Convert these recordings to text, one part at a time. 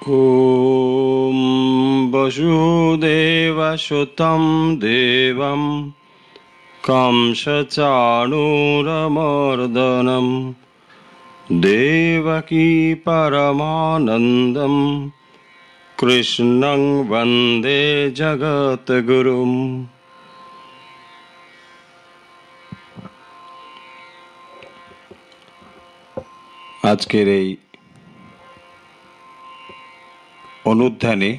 ॐ वसुदेवसुतं देवं कंसचाणूरमर्दनं देवकी परमानन्दं कृष्णं वन्दे जगद्गुरुम्। আজকের এই অনুধ্যানে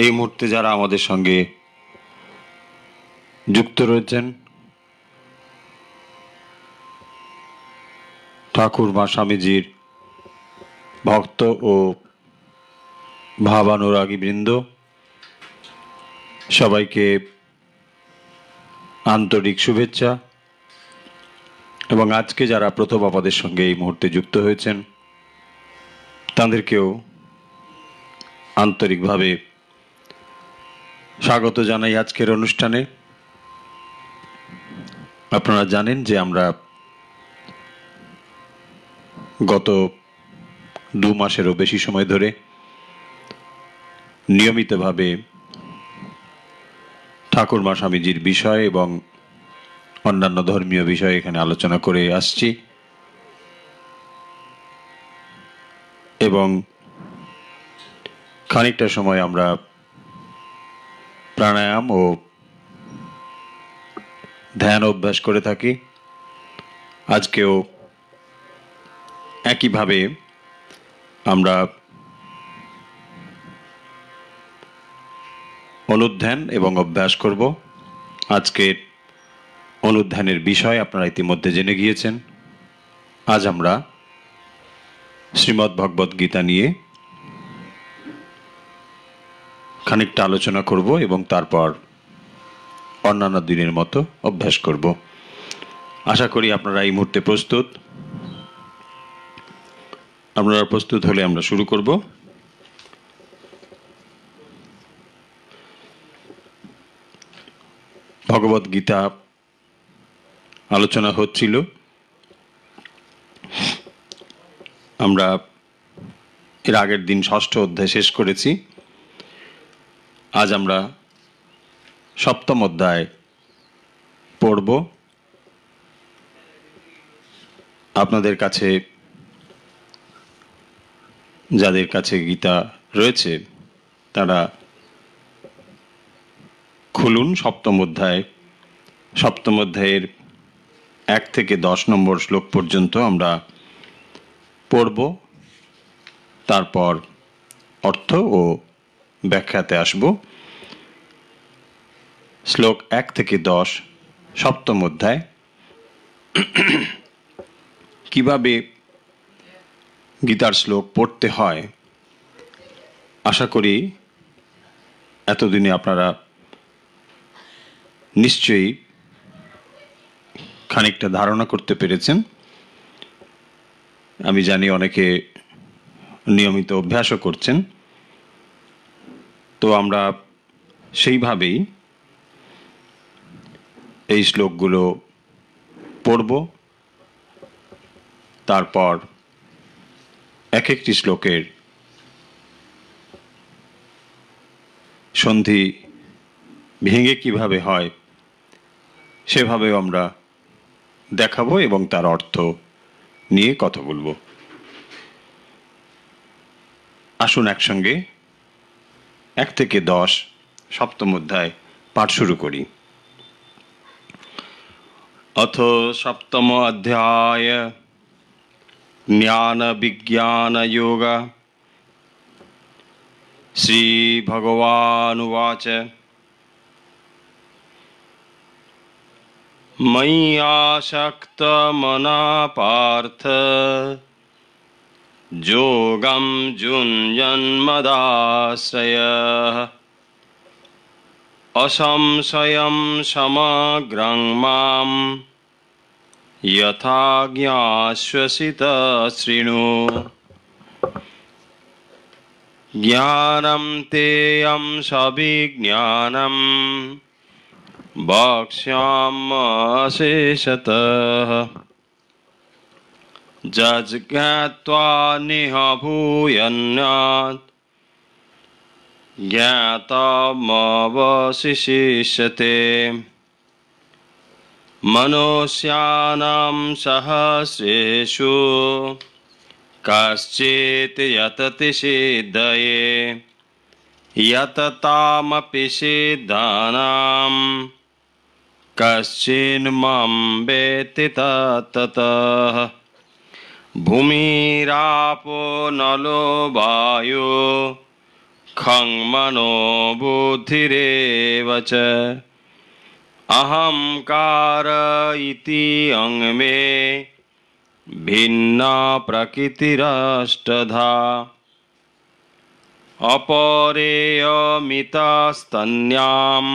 এই মুহূর্তে যারা আমাদের সঙ্গে যুক্ত রয়েছেন, ঠাকুর মা স্বামীজির ভক্ত ও ভাবানুরাগী বৃন্দ, সবাইকে আন্তরিক শুভেচ্ছা। এবং আজকে যারা প্রথম আমাদের সঙ্গে এই মুহূর্তে যুক্ত হয়েছেন তাদেরকেও আন্তরিকভাবে স্বাগত জানাই আজকের অনুষ্ঠানে। আপনারা জানেন যে আমরা গত 2 মাসেরও বেশি সময় ধরে নিয়মিতভাবে ঠাকুর মা স্বামীজির বিষয় এবং অন্যান্য ধর্মীয় বিষয়ে এখানে আলোচনা করে আসছি এবং খানিকটা সময় আমরা প্রাণায়াম ও ধ্যান অভ্যাস করে থাকি। আজকেও একইভাবে আমরা অনুধ্যান এবং অভ্যাস করব। আজকের অনুধ্যানের বিষয় আপনারা ইতিমধ্যে জেনে গিয়েছেন। আজ আমরা শ্রীমদ্ ভগবদ গীতা নিয়ে খানিকটা আলোচনা করব এবং তারপর অন্যান্য দিনের মতো অভ্যাস করব। আশা করি আপনারা এই মুহূর্তে প্রস্তুত। আপনারা প্রস্তুত হলে আমরা শুরু করব। ভগবদ গীতা আলোচনা হচ্ছিল। আমরা এর আগের দিন 6ষ্ঠ অধ্যায় শেষ করেছি। আজ আমরা 7ম অধ্যায় পড়ব। আপনাদের কাছে, যাদের কাছে গীতা রয়েছে, তারা খুলুন 7ম অধ্যায়। 7ম অধ্যায়ের 1 থেকে 10 নম্বর শ্লোক পর্যন্ত আমরা পড়ব। তারপর অর্থ ও ব্যাখ্যাতে আসব। শ্লোক 1 থেকে 10 7ম অধ্যায়। কিভাবে গীতার শ্লোক পড়তে হয় আশা করি এতদিনে আপনারা নিশ্চয়ই খানিকটা ধারণা করতে পেরেছেন। আমি জানি অনেকে নিয়মিত অভ্যাসও করছেন। তো আমরা সেইভাবেই এই শ্লোকগুলো পড়ব। তারপর এক একটি শ্লোকের সন্ধি ভেঙে কিভাবে হয় সেভাবেও আমরা দেখাবো এবং তার অর্থ নিয়ে কথা বলবো। আসুন একসঙ্গে 1 থেকে 10 7ম অধ্যায় পাঠ শুরু করি। অথ 7ম অধ্যায় জ্ঞান বিজ্ঞান যোগ। শ্রী ভগবানুবাচ ময়ি আসক্তমনা পার্থ যোগং যুঞ্জন্মদাশ্রয়ঃ অসংশয়ং সমগ্রং মাম যথা জ্ঞাস্যসি শৃণু। জ্ঞানম তেয়ং সবিজ্ঞানম বক্ষ্যাম্যশেষতঃ ज्ञात्वा निह भूयन्नात् ज्ञातमवशिष्यते मनुष्याणां सहस्रेषु कश्चित् यतति सिद्धये यततामपि सिद्धानां कश्चिन्मां वेत्ति तत्ततः भूमिरापो नलो वायो खं मनो बुद्धिरेव च अहंकार इति अंगमे भिन्ना प्रकृतिरष्टधा अपरेयमितस्तन्यां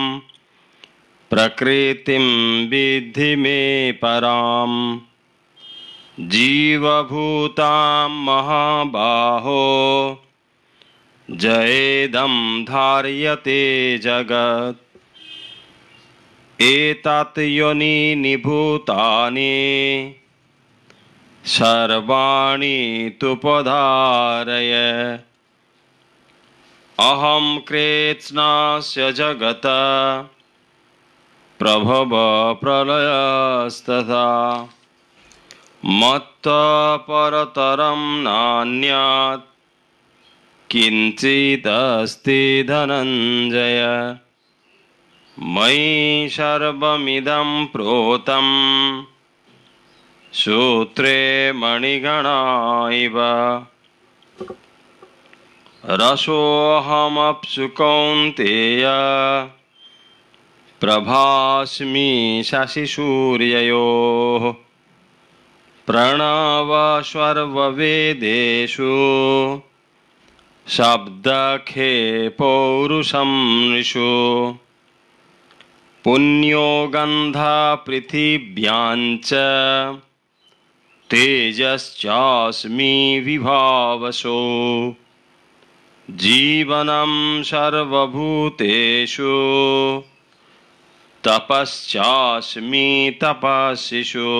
प्रकृतिं विद्धि मे पराम् जीवभूतां महाबाहो जयेदं धार्यते जगत् एतत् योनीनि भूतानि सर्वाणि तुपधारय अहं कृत्स्नस्य जगत प्रभव प्रलयस्तथा मत्तः परतरं नान्यत् किञ्चिदस्ति धनञ्जय मयि सर्वमिदं प्रोतं सूत्रे मणिगणा इव रसोऽहमप्सु कौन्तेय प्रभास्मि शशिसूर्ययोः प्रणव सर्ववेदेषु शब्दखे पौरुषं नृषु पुण्यो गन्धा पृथिव्याञ्च तेजश्चास्मि विभावसो जीवनं सर्वभूतेषु तपश्चास्मि तपस्विषु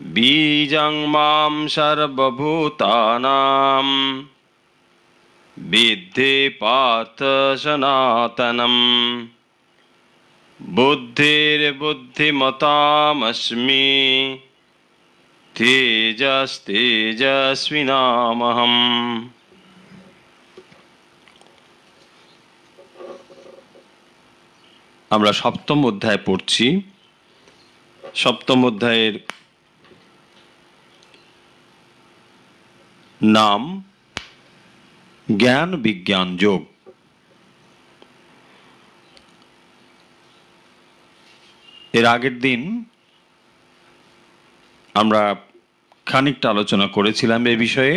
बीजं मां सर्वभूतानां विद्धि पार्थ सनातनम् बुद्धिर्बुद्धिमतामस्मि तेजस्तेजस्विनामहम् আমরা সপ্তম অধ্যায় পড়ছি। সপ্তম অধ্যায়ের নাম জ্ঞান বিজ্ঞান যোগ। এর আগের দিন আমরা খানিকটা আলোচনা করেছিলাম এই বিষয়ে,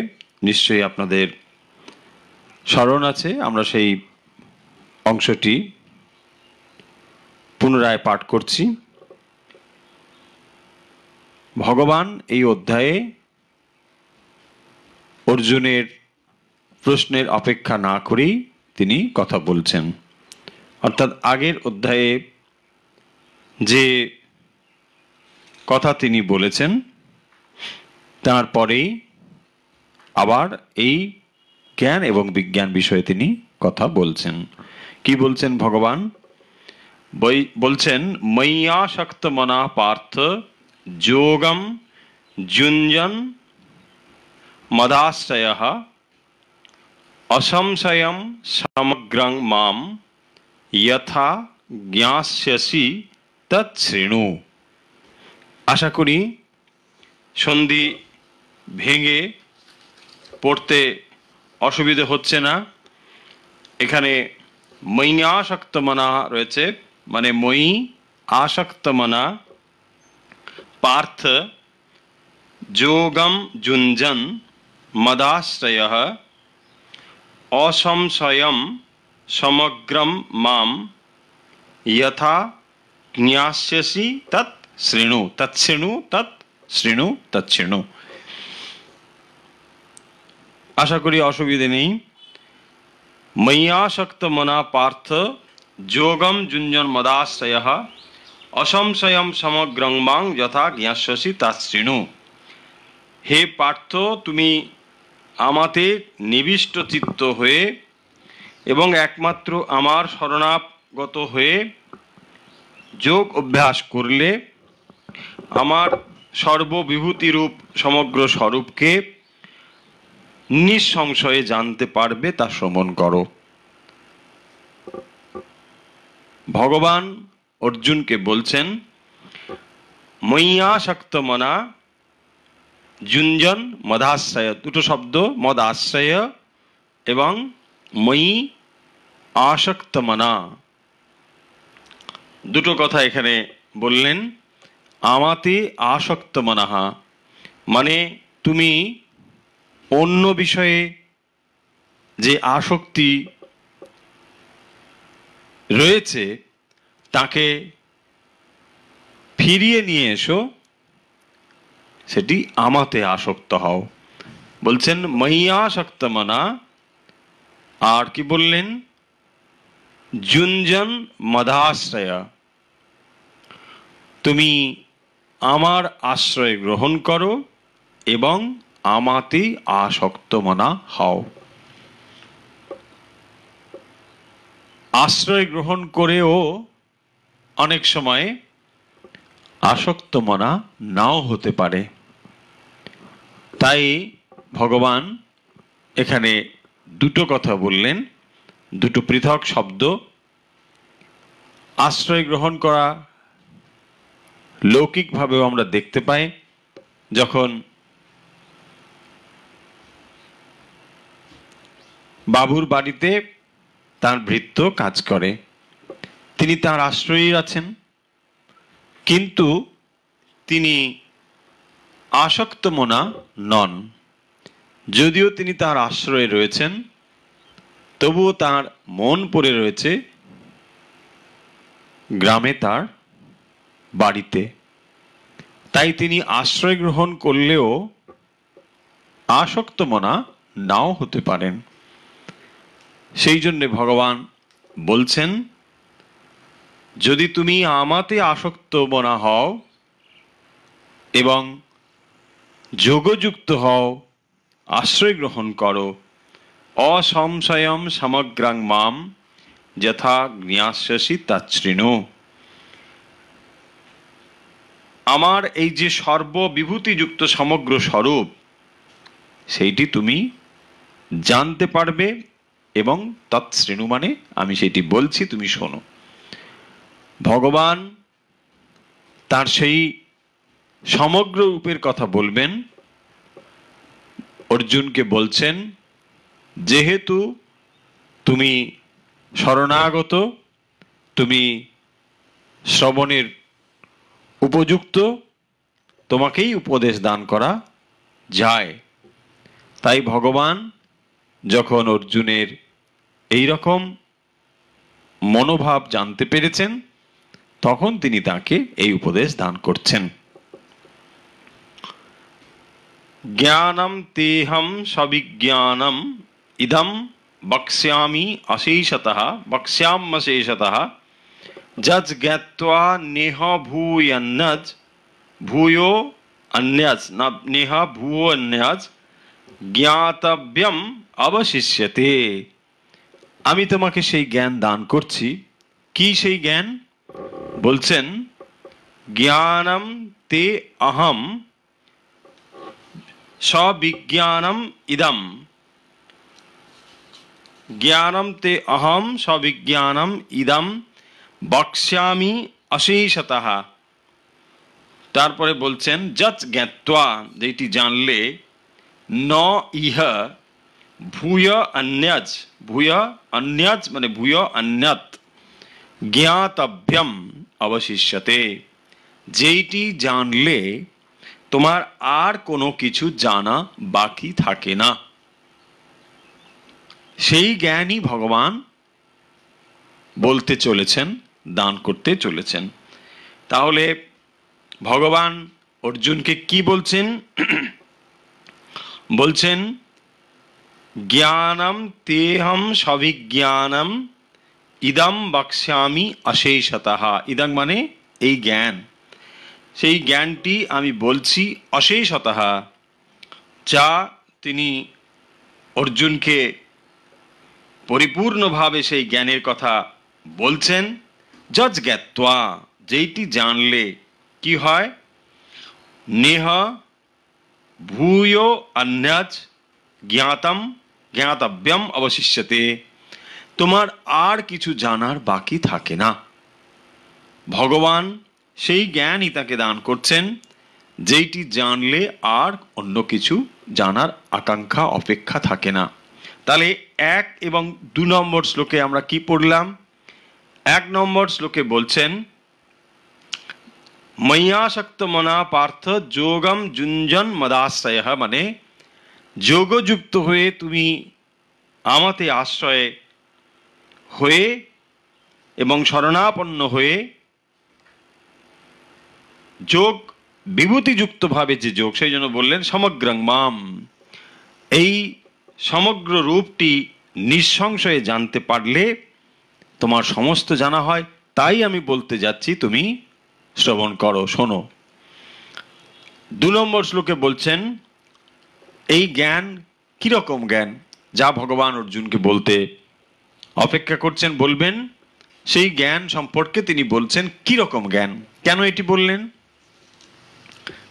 নিশ্চয়ই আপনাদের স্মরণ আছে। আমরা সেই অংশটি পুনরায় পাঠ করছি। ভগবান এই অধ্যায়ে অর্জুনের প্রশ্নের অপেক্ষা না করেই তিনি কথা বলছেন। অর্থাৎ আগের অধ্যায়ে যে কথা তিনি বলেছেন তারপরেই আবার এই জ্ঞান এবং বিজ্ঞান বিষয়ে তিনি কথা বলছেন। কি বলছেন ভগবান? বলছেন ময়্যাসক্ত মনা পার্থ যোগম যুঞ্জন মদাশ্রয়ঃ অসংশয়ম সমগ্রং মাম যথা জ্ঞাস্যসি তৎ শৃণু। আশা করি সন্ধি ভেঙে পড়তে অসুবিধে হচ্ছে না। এখানে ময়্যাসক্ত মনা রয়েছে, মানে ময়ি আসক্ত মনা পার্থ যোগম যুঞ্জন মদাশ্রয়ঃ অসংশয়ম সমগ্রম মাম যথা জ্ঞাস্যসি তৎ শৃণু। তৎশৃণু তৎ শৃণু তৎশৃণু। আশা করি অসুবিধে নেই। ময়্যাসক্ত মনা পার্থ যোগম যুঞ্জন মদাশ্রয়ঃ অসংশয়ম সমগ্রং মাং যথা জ্ঞাস্যসি তৎ শৃণু। হে পার্থ, তুমি আমাতে নিবিষ্ট চিত্ত হয়ে এবং একমাত্র আমার শরণাগত হয়ে যোগ অভ্যাস করলে আমার সর্ববিভূতিরূপ সমগ্র স্বরূপকে নিঃসংশয়ে জানতে পারবে, তা শ্রবণ করো। ভগবান অর্জুনকে বলছেন, ময়্যাসক্ত মনা যুঞ্জন মদাশ্রয়, দুটো শব্দ, মদ আশ্রয় এবং ময়ি আসক্ত মনা, দুটো কথা এখানে বললেন। আমাতে আসক্ত মনাহা মানে তুমি অন্য বিষয়ে যে আসক্তি রয়েছে তাকে ফিরিয়ে নিয়ে এসো, সেটি আমাতে আসক্ত হও। বলছেন ময়্যাসক্ত মনা, আর কি বললেন, যুঞ্জন মদাশ্রয়, তুমি আমার আশ্রয় গ্রহণ করো এবং আমাতে আসক্ত মনা হও। আশ্রয় গ্রহণ করেও অনেক সময় আসক্ত মনা নাও হতে পারে। তাই ভগবান এখানে দুটো কথা বললেন, দুটো পৃথক শব্দ। আশ্রয় গ্রহণ করা লৌকিকভাবেও আমরা দেখতে পাই, যখন বাবুর বাড়িতে তার ভৃত্য কাজ করে, তিনি তার আশ্রয়ই আছেন, কিন্তু তিনি আসক্ত মনা নন। যদিও তিনি তার আশ্রয়ে রয়েছেন, তবুও তার মন পড়ে রয়েছে গ্রামে, তার বাড়িতে। তাই তিনি আশ্রয় গ্রহণ করলেও আসক্ত মনা নাও হতে পারেন। সেই জন্যে ভগবান বলছেন, যদি তুমি আমাতে আসক্ত মনা হও এবং যোগযুক্ত হও, আশ্রয় গ্রহণ করো, অসংশয়ম সমগ্রাং মাম যথা জ্ঞাস্যসি তচ্ছৃণু, আমার এই যে সর্ববিভূতিযুক্ত সমগ্র স্বরূপ, সেইটি তুমি জানতে পারবে এবং তৎশ্রেণু মানে আমি সেটি বলছি, তুমি শোনো। ভগবান তার সেই সমগ্র রূপের কথা বলবেন। অর্জুনকে বলছেন, যেহেতু তুমি শরণাগত, তুমি শ্রবণের উপযুক্ত, তোমাকেই উপদেশ দান করা যায়। তাই ভগবান যখন অর্জুনের এই রকম মনোভাব জানতে পেরেছেন, তখন তিনি তাকে এই উপদেশ দান করছেন। জ্ঞানম তেহম সবিজ্ঞানম ইদম বক্ষ্যামি অশেষতঃ, বক্ষ্যাম্যশেষতঃ, যজ জ্ঞাত্বা নেহ ভূয়ন্যজ ভূয়ো অন্যজ, না নেহ ভূয়ো অন্যজ জ্ঞাতব্যম অবশিষ্যতে। আমি তোমাকে সেই জ্ঞান দান করছি। কি সেই জ্ঞান? বলছেন, জ্ঞানম তে অহম সবিজ্ঞানম ইদম, জ্ঞানম তে অহম সবিজ্ঞানম ইদম বক্ষ্যামি অশেষতঃ। তারপরে বলছেন, যৎ জ্ঞাত্বা, যেটি জানলে, ন ইহ ভূয় অন্যজ, ভূয় অন্যজ মানে ভূয় অন্যত, জ্ঞাতব্যম অবশিষ্যতে, যেইটি জানলে তোমার আর কোনো কিছু জানা বাকি থাকে না। সেই জ্ঞানই ভগবান বলতে চলেছেন, দান করতে চলেছেন। তাহলে ভগবান অর্জুনকে কি বলছেন? বলছেন, জ্ঞানম তেহম সবিজ্ঞানম ইদম বক্ষ্যামি অশেষতঃ। ইদং মানে এই জ্ঞান, সেই জ্ঞানটি আমি বলছি অশেষতঃ, যা তিনি অর্জুনকে পরিপূর্ণভাবে সেই জ্ঞানের কথা বলছেন। যজ জ্ঞাত্বা, যেইটি জানলে কি হয়, নেহ ভূয় অন্যজ জ্ঞাতম জ্ঞাতব্যম অবশিষ্যতে, তোমার আর কিছু জানার বাকি থাকে না। ভগবান সেই জ্ঞানই তাকে দান করছেন যেইটি জানলে আর অন্য কিছু জানার আকাঙ্ক্ষা অপেক্ষা থাকে না। তাহলে 1 এবং 2 নম্বর শ্লোকে আমরা কি পড়লাম? 1 নম্বর শ্লোকে বলছেন, ময়্যাসক্ত মনা পার্থ যোগম যুঞ্জন মদাশ্রয়, মানে যোগযুক্ত হয়ে তুমি আমাতে আশ্রয় হয়ে এবং শরণাপন্ন হয়ে, যোগ বিভূতিযুক্তভাবে যে যোগ, সেই জন্য বললেন সমগ্রং মাম, এই সমগ্র রূপটি নিঃসংশয়ে জানতে পারলে তোমার সমস্ত জানা হয়। তাই আমি বলতে যাচ্ছি, তুমি শ্রবণ করো, শোনো। 2 নম্বর শ্লোকে বলছেন এই জ্ঞান কিরকম জ্ঞান, যা ভগবান অর্জুনকে বলতে অপেক্ষা করছেন, বলবেন, সেই জ্ঞান সম্পর্কে তিনি বলছেন কিরকম জ্ঞান। কেন এটি বললেন?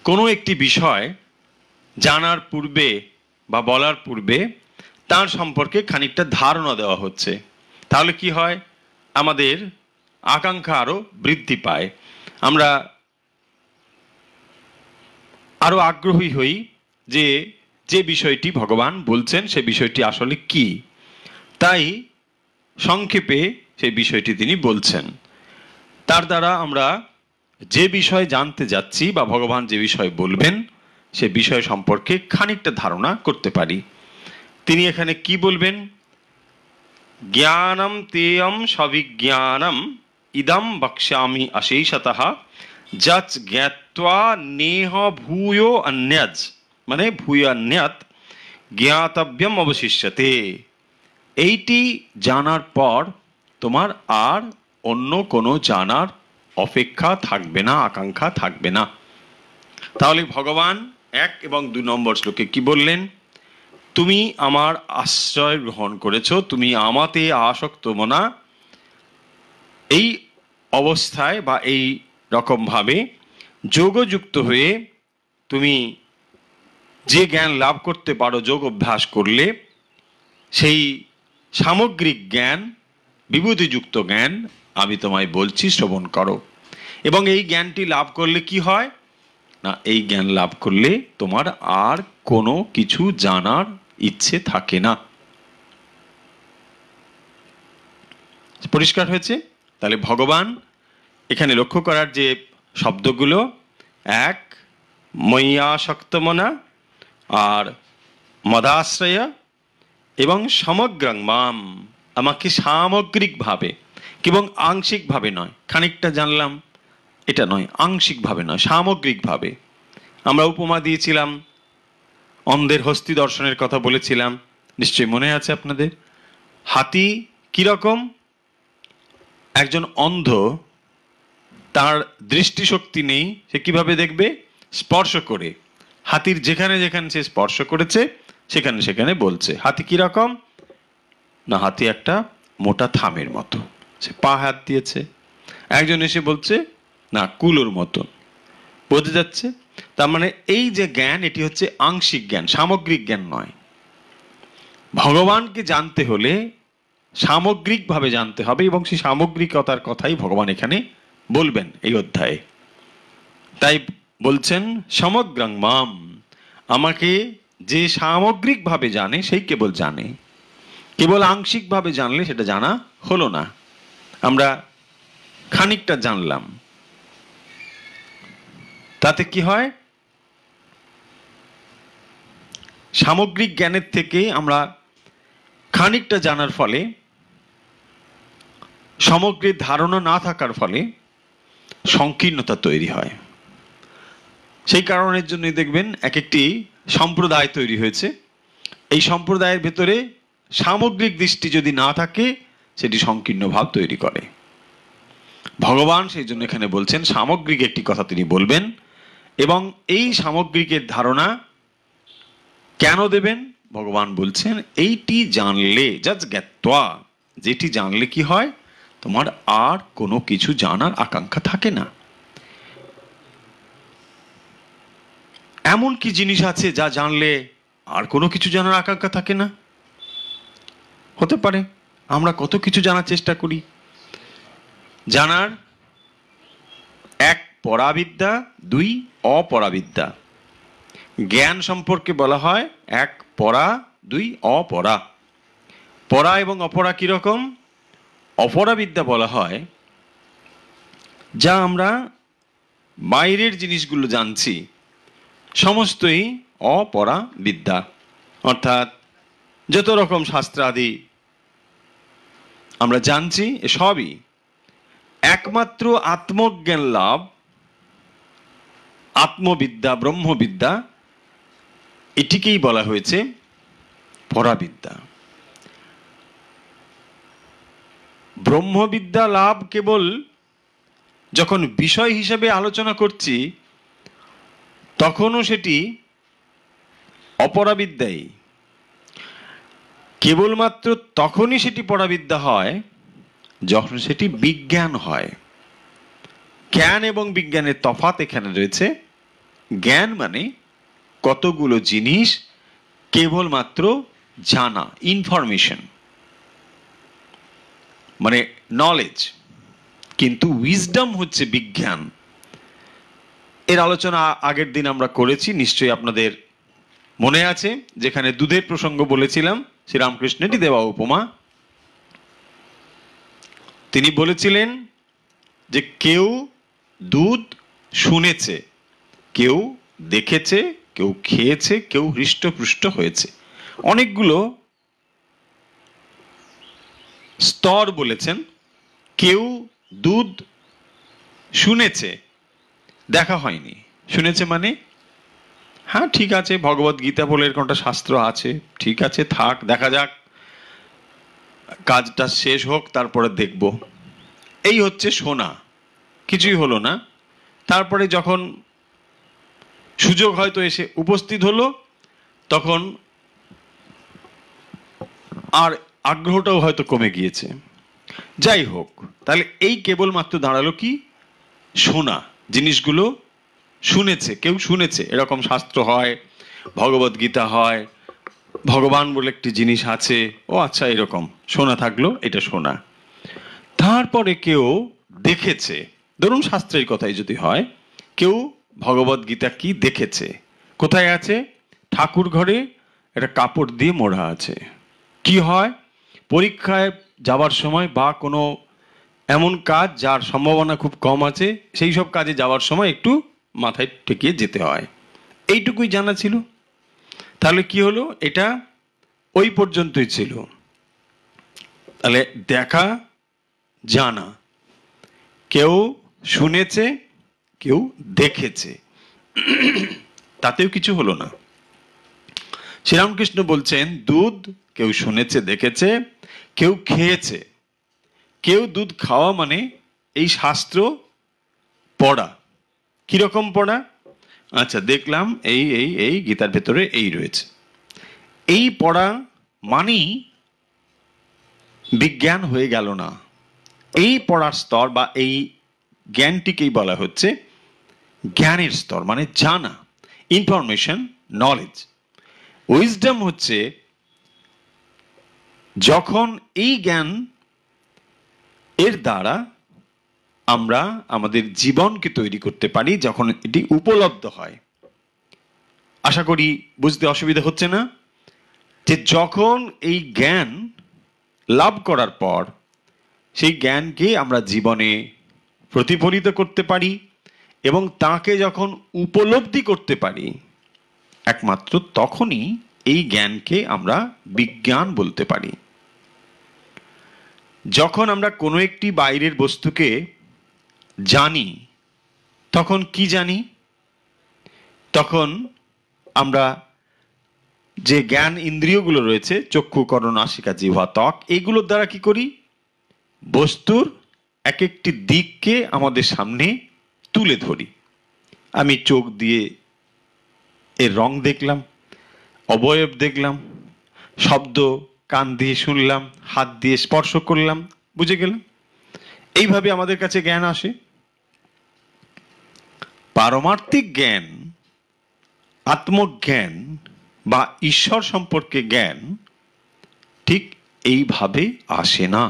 কোনো একটি বিষয় জানার পূর্বে বা বলার পূর্বে তার সম্পর্কে খানিকটা ধারণা দেওয়া হচ্ছে। তাহলে কি হয়, আমাদের আকাঙ্ক্ষা আরো বৃদ্ধি পায়, আমরা আরো আগ্রহী হই যে যে বিষয়টি ভগবান বলছেন সে বিষয়টি আসলে কি। তাই সংক্ষেপে সেই বিষয়টি তিনি বলছেন। তার দ্বারা আমরা যে বিষয় জানতে যাচ্ছি বা ভগবান যে বিষয় বলবেন সে বিষয় সম্পর্কে খানিকটা ধারণা করতে পারি। তিনি এখানে কি বলবেন? জ্ঞানম তেয়ম সবিজ্ঞানম ইদম বক্ষ্যামি অশেষতঃ যৎ জ্ঞাত্বা নেহ ভূয় অন্যজ, মানে ভূয় অন্যত জ্ঞাতব্যম অবশিষ্যতে। এইটি জানার পর তোমার আর অন্য কোনো জানার অপেক্ষা থাকবে না, আকাঙ্ক্ষা থাকবে না। তাহলে ভগবান 1 এবং 2 নম্বর শ্লোকে কি বললেন? তুমি আমার আশ্রয় গ্রহণ করেছো, তুমি আমাতে আসক্ত মনা, এই অবস্থায় বা এই রকম ভাবে যোগযুক্ত হয়ে তুমি যে জ্ঞান লাভ করতে পারো যোগ অভ্যাস করলে, সেই সামগ্রিক জ্ঞান, বিভূতিযুক্ত জ্ঞান আমি তোমায় বলছি, শ্রবণ করো। এবং এই জ্ঞানটি লাভ করলে কি হয় না, এই জ্ঞান লাভ করলে তোমার আর কোনো কিছু জানার ইচ্ছে থাকে না। পরিষ্কার হয়েছে? তাহলে ভগবান এখানে লক্ষ্য করার যে শব্দগুলো, 1 ময়্যাসক্তমনা, আর মদাশ্রয়, এবং সমগ্রং মাম, আমাকে সামগ্রিকভাবে, কেবল আংশিকভাবে নয়, খানিকটা জানলাম এটা নয়, আংশিকভাবে নয়, সামগ্রিকভাবে। আমরা উপমা দিয়েছিলাম, অন্ধের হস্তি দর্শনের কথা বলেছিলাম, নিশ্চয়ই মনে আছে আপনাদের। হাতি কিরকম? একজন অন্ধ, তার দৃষ্টিশক্তি নেই, সে কিভাবে দেখবে? স্পর্শ করে। হাতির যেখানে যেখানে সে স্পর্শ করেছে সেখানে সেখানে বলছে। হাতি কিরকম না, হাতি একটা মোটা থামের মতো, সে পা হাত দিয়েছে। একজন এসে বলছে না, কুলোর মতন। বোঝা যাচ্ছে? তার মানে এই যে জ্ঞান, এটি হচ্ছে আংশিক জ্ঞান, সামগ্রিক জ্ঞান নয়। ভগবানকে জানতে হলে সামগ্রিকভাবে জানতে হবে, এবং সেই সামগ্রিকতার কথাই ভগবান এখানে বলবেন এই অধ্যায়ে। তাই বলছেন সমগ্রং মাম, আমাকে যে সামগ্রিকভাবে জানে সেই কেবল জানে, কেবল আংশিকভাবে জানলে সেটা জানা হলো না। আমরা খানিকটা জানলাম, তাতে কি হয়? সামগ্রিক জ্ঞানের থেকে আমরা খানিকটা জানার ফলে, সমগ্রের ধারণা না থাকার ফলে সংকীর্ণতা তৈরি হয়। সেই কারণের জন্য দেখবেন এক একটি সম্প্রদায় তৈরি হয়েছে। এই সম্প্রদায়ের ভেতরে সামগ্রিক দৃষ্টি যদি না থাকে সেটি সংকীর্ণ ভাব তৈরি করে। ভগবান সেই জন্য এখানে বলছেন সামগ্রিক একটি কথা তিনি বলবেন, এবং এই সামগ্রিকের ধারণা কেন দেবেন? ভগবান বলছেন এইটি জানলে, জাস্ট জ্ঞাত্বা, যেটি জানলে কি হয়, তোমার আর কোনো কিছু জানার আকাঙ্ক্ষা থাকে না। এমন কি জিনিস আছে যা জানলে আর কোনো কিছু জানার আকাঙ্ক্ষা থাকে না? হতে পারে। আমরা কত কিছু জানার চেষ্টা করি। জানার এক পরাবিদ্যা, দুই অপরাবিদ্যা। জ্ঞান সম্পর্কে বলা হয় এক পরা, দুই অপরা। পরা এবং অপরা কিরকম? অপরাবিদ্যা বলা হয় যা আমরা বাইরের জিনিসগুলো জানছি, সমস্তই অপরা বিদ্যা। অর্থাৎ যত রকম শাস্ত্রাদি আমরা জানছি, সবই একমাত্র আত্মজ্ঞান লাভ, আত্মবিদ্যা, ব্রহ্মবিদ্যা, এটিকেই বলা হয়েছে পরাবিদ্যা। ব্রহ্মবিদ্যা লাভ কেবল যখন বিষয় হিসেবে আলোচনা করছি তখনও সেটি অপরাবিদ্যাই। কেবলমাত্র তখনই সেটি পরাবিদ্যা হয় যখন সেটি বিজ্ঞান হয়। জ্ঞান এবং বিজ্ঞানের তফাৎ এখানে রয়েছে। জ্ঞান মানে কতগুলো জিনিস কেবলমাত্র জানা, ইনফরমেশন, মানে নলেজ। কিন্তু উইজডম হচ্ছে বিজ্ঞান। এর আলোচনা আগের দিন আমরা করেছি, নিশ্চয়ই আপনাদের মনে আছে, যেখানে দুধের প্রসঙ্গ বলেছিলাম। শ্রীরামকৃষ্ণেরই দেওয়া উপমা। তিনি বলেছিলেন যে কেউ দুধ শুনেছে, কেউ দেখেছে, কেউ খেয়েছে, কেউ হৃষ্টপুষ্ট হয়েছে। অনেকগুলো স্তর বলেছেন। কেউ দুধ শুনেছে, দেখা হয়নি। শুনেছে মানে, হ্যাঁ ঠিক আছে, ভগবত গীতা বলে কোনটা শাস্ত্র আছে, ঠিক আছে, থাক, দেখা যাক, কাজটা শেষ হোক, তারপরে দেখব। এই হচ্ছে শোনা। কিছুই হলো না। তারপরে যখন সুযোগ হয়তো এসে উপস্থিত হলো, তখন আর আগ্রহটাও হয়তো কমে গিয়েছে। যাই হোক, তাহলে এই কেবলমাত্র দাঁড়ালো কি? শোনা। জিনিসগুলো শুনেছে, কেউ শুনেছে এরকম শাস্ত্র হয়, ভগবত গীতা হয়, ভগবান বলে একটি জিনিস আছে, ও আচ্ছা, এরকম শোনা থাকলো, এটা শোনা। তারপরে কেউ দেখেছে, ধরুন শাস্ত্রের কথাই যদি হয়, কেউ ভগবত গীতা কি দেখেছে। কোথায় আছে? ঠাকুর ঘরে একটা কাপড় দিয়ে মোড়া আছে। কি হয়? পরীক্ষায় যাওয়ার সময় বা কোনো এমন কাজ যার সম্ভাবনা খুব কম আছে, সেই সব কাজে যাওয়ার সময় একটু মাথায় ঠেকিয়ে যেতে হয়। এইটুকুই জানা ছিল। তাহলে কি হলো? এটা ওই পর্যন্তই ছিল। তাহলে দেখা, জানা, কেউ শুনেছে, কেউ দেখেছে, তাতেও কিছু হলো না। শ্রীরামকৃষ্ণ বলছেন দুধ কেউ শুনেছে, দেখেছে, কেউ খেয়েছে। কেউ দুধ খাওয়া মানে এই শাস্ত্র পড়া। কিরকম পড়া? আচ্ছা, দেখলাম এই এই এই গীতার ভেতরে এই রয়েছে, এই পড়া মানেই বিজ্ঞান হয়ে গেল না। এই পড়ার স্তর বা এই জ্ঞানটিকেই বলা হচ্ছে জ্ঞানের স্তর, মানে জানা, ইনফরমেশন, নলেজ। উইজডম হচ্ছে যখন এই জ্ঞান এর দ্বারা আমরা আমাদের জীবনকে তৈরি করতে পারি, যখন এটি উপলব্ধ হয়। আশা করি বুঝতে অসুবিধা হচ্ছে না, যে যখন এই জ্ঞান লাভ করার পর সেই জ্ঞানকে আমরা জীবনে প্রতিফলিত করতে পারি এবং তাকে যখন উপলব্ধি করতে পারি, একমাত্র তখনই এই জ্ঞানকে আমরা বিজ্ঞান বলতে পারি। যখন আমরা কোনো একটি বাইরের বস্তুকে জানি, তখন কি জানি? তখন আমরা যে জ্ঞান ইন্দ্রিয়গুলো রয়েছে, চক্ষু, কর্ণ, নাসিকা, জিহ্বা, ত্বক, এগুলোর দ্বারা কি করি? বস্তুর এক একটি দিককে আমাদের সামনে তুলে ধরি। আমি চোখ দিয়ে এর রং দেখলাম, অবয়ব দেখলাম, শব্দ কান দিয়ে শুনলাম, হাত দিয়ে স্পর্শ করলাম, বুঝে গেলাম। এইভাবে আমাদের কাছে জ্ঞান আসে। পারমার্থিক জ্ঞান, আত্মজ্ঞান বা ঈশ্বর সম্পর্কে জ্ঞান ঠিক এইভাবে আসে না।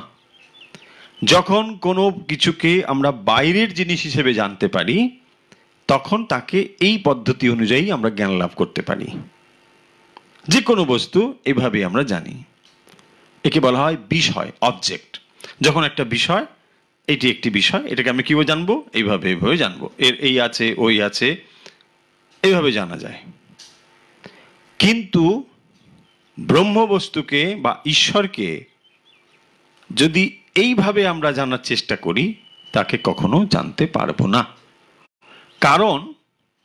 যখন কোনো কিছুকে আমরা বাইরের জিনিস হিসেবে জানতে পারি, তখন তাকে এই পদ্ধতি অনুযায়ী আমরা জ্ঞান লাভ করতে পারি। যে কোনো বস্তু এভাবে আমরা জানি। একে বলা হয় বিষয়, অবজেক্ট। যখন একটা বিষয়, এটি একটি বিষয়, এটাকে আমি কিভাবে জানবো? এইভাবে এইভাবে জানবো, এর এই আছে ওই আছে, এইভাবে জানা যায়। কিন্তু ব্রহ্ম বস্তুকে বা ঈশ্বরকে যদি এইভাবে আমরা জানার চেষ্টা করি, তাকে কখনো জানতে পারবো না।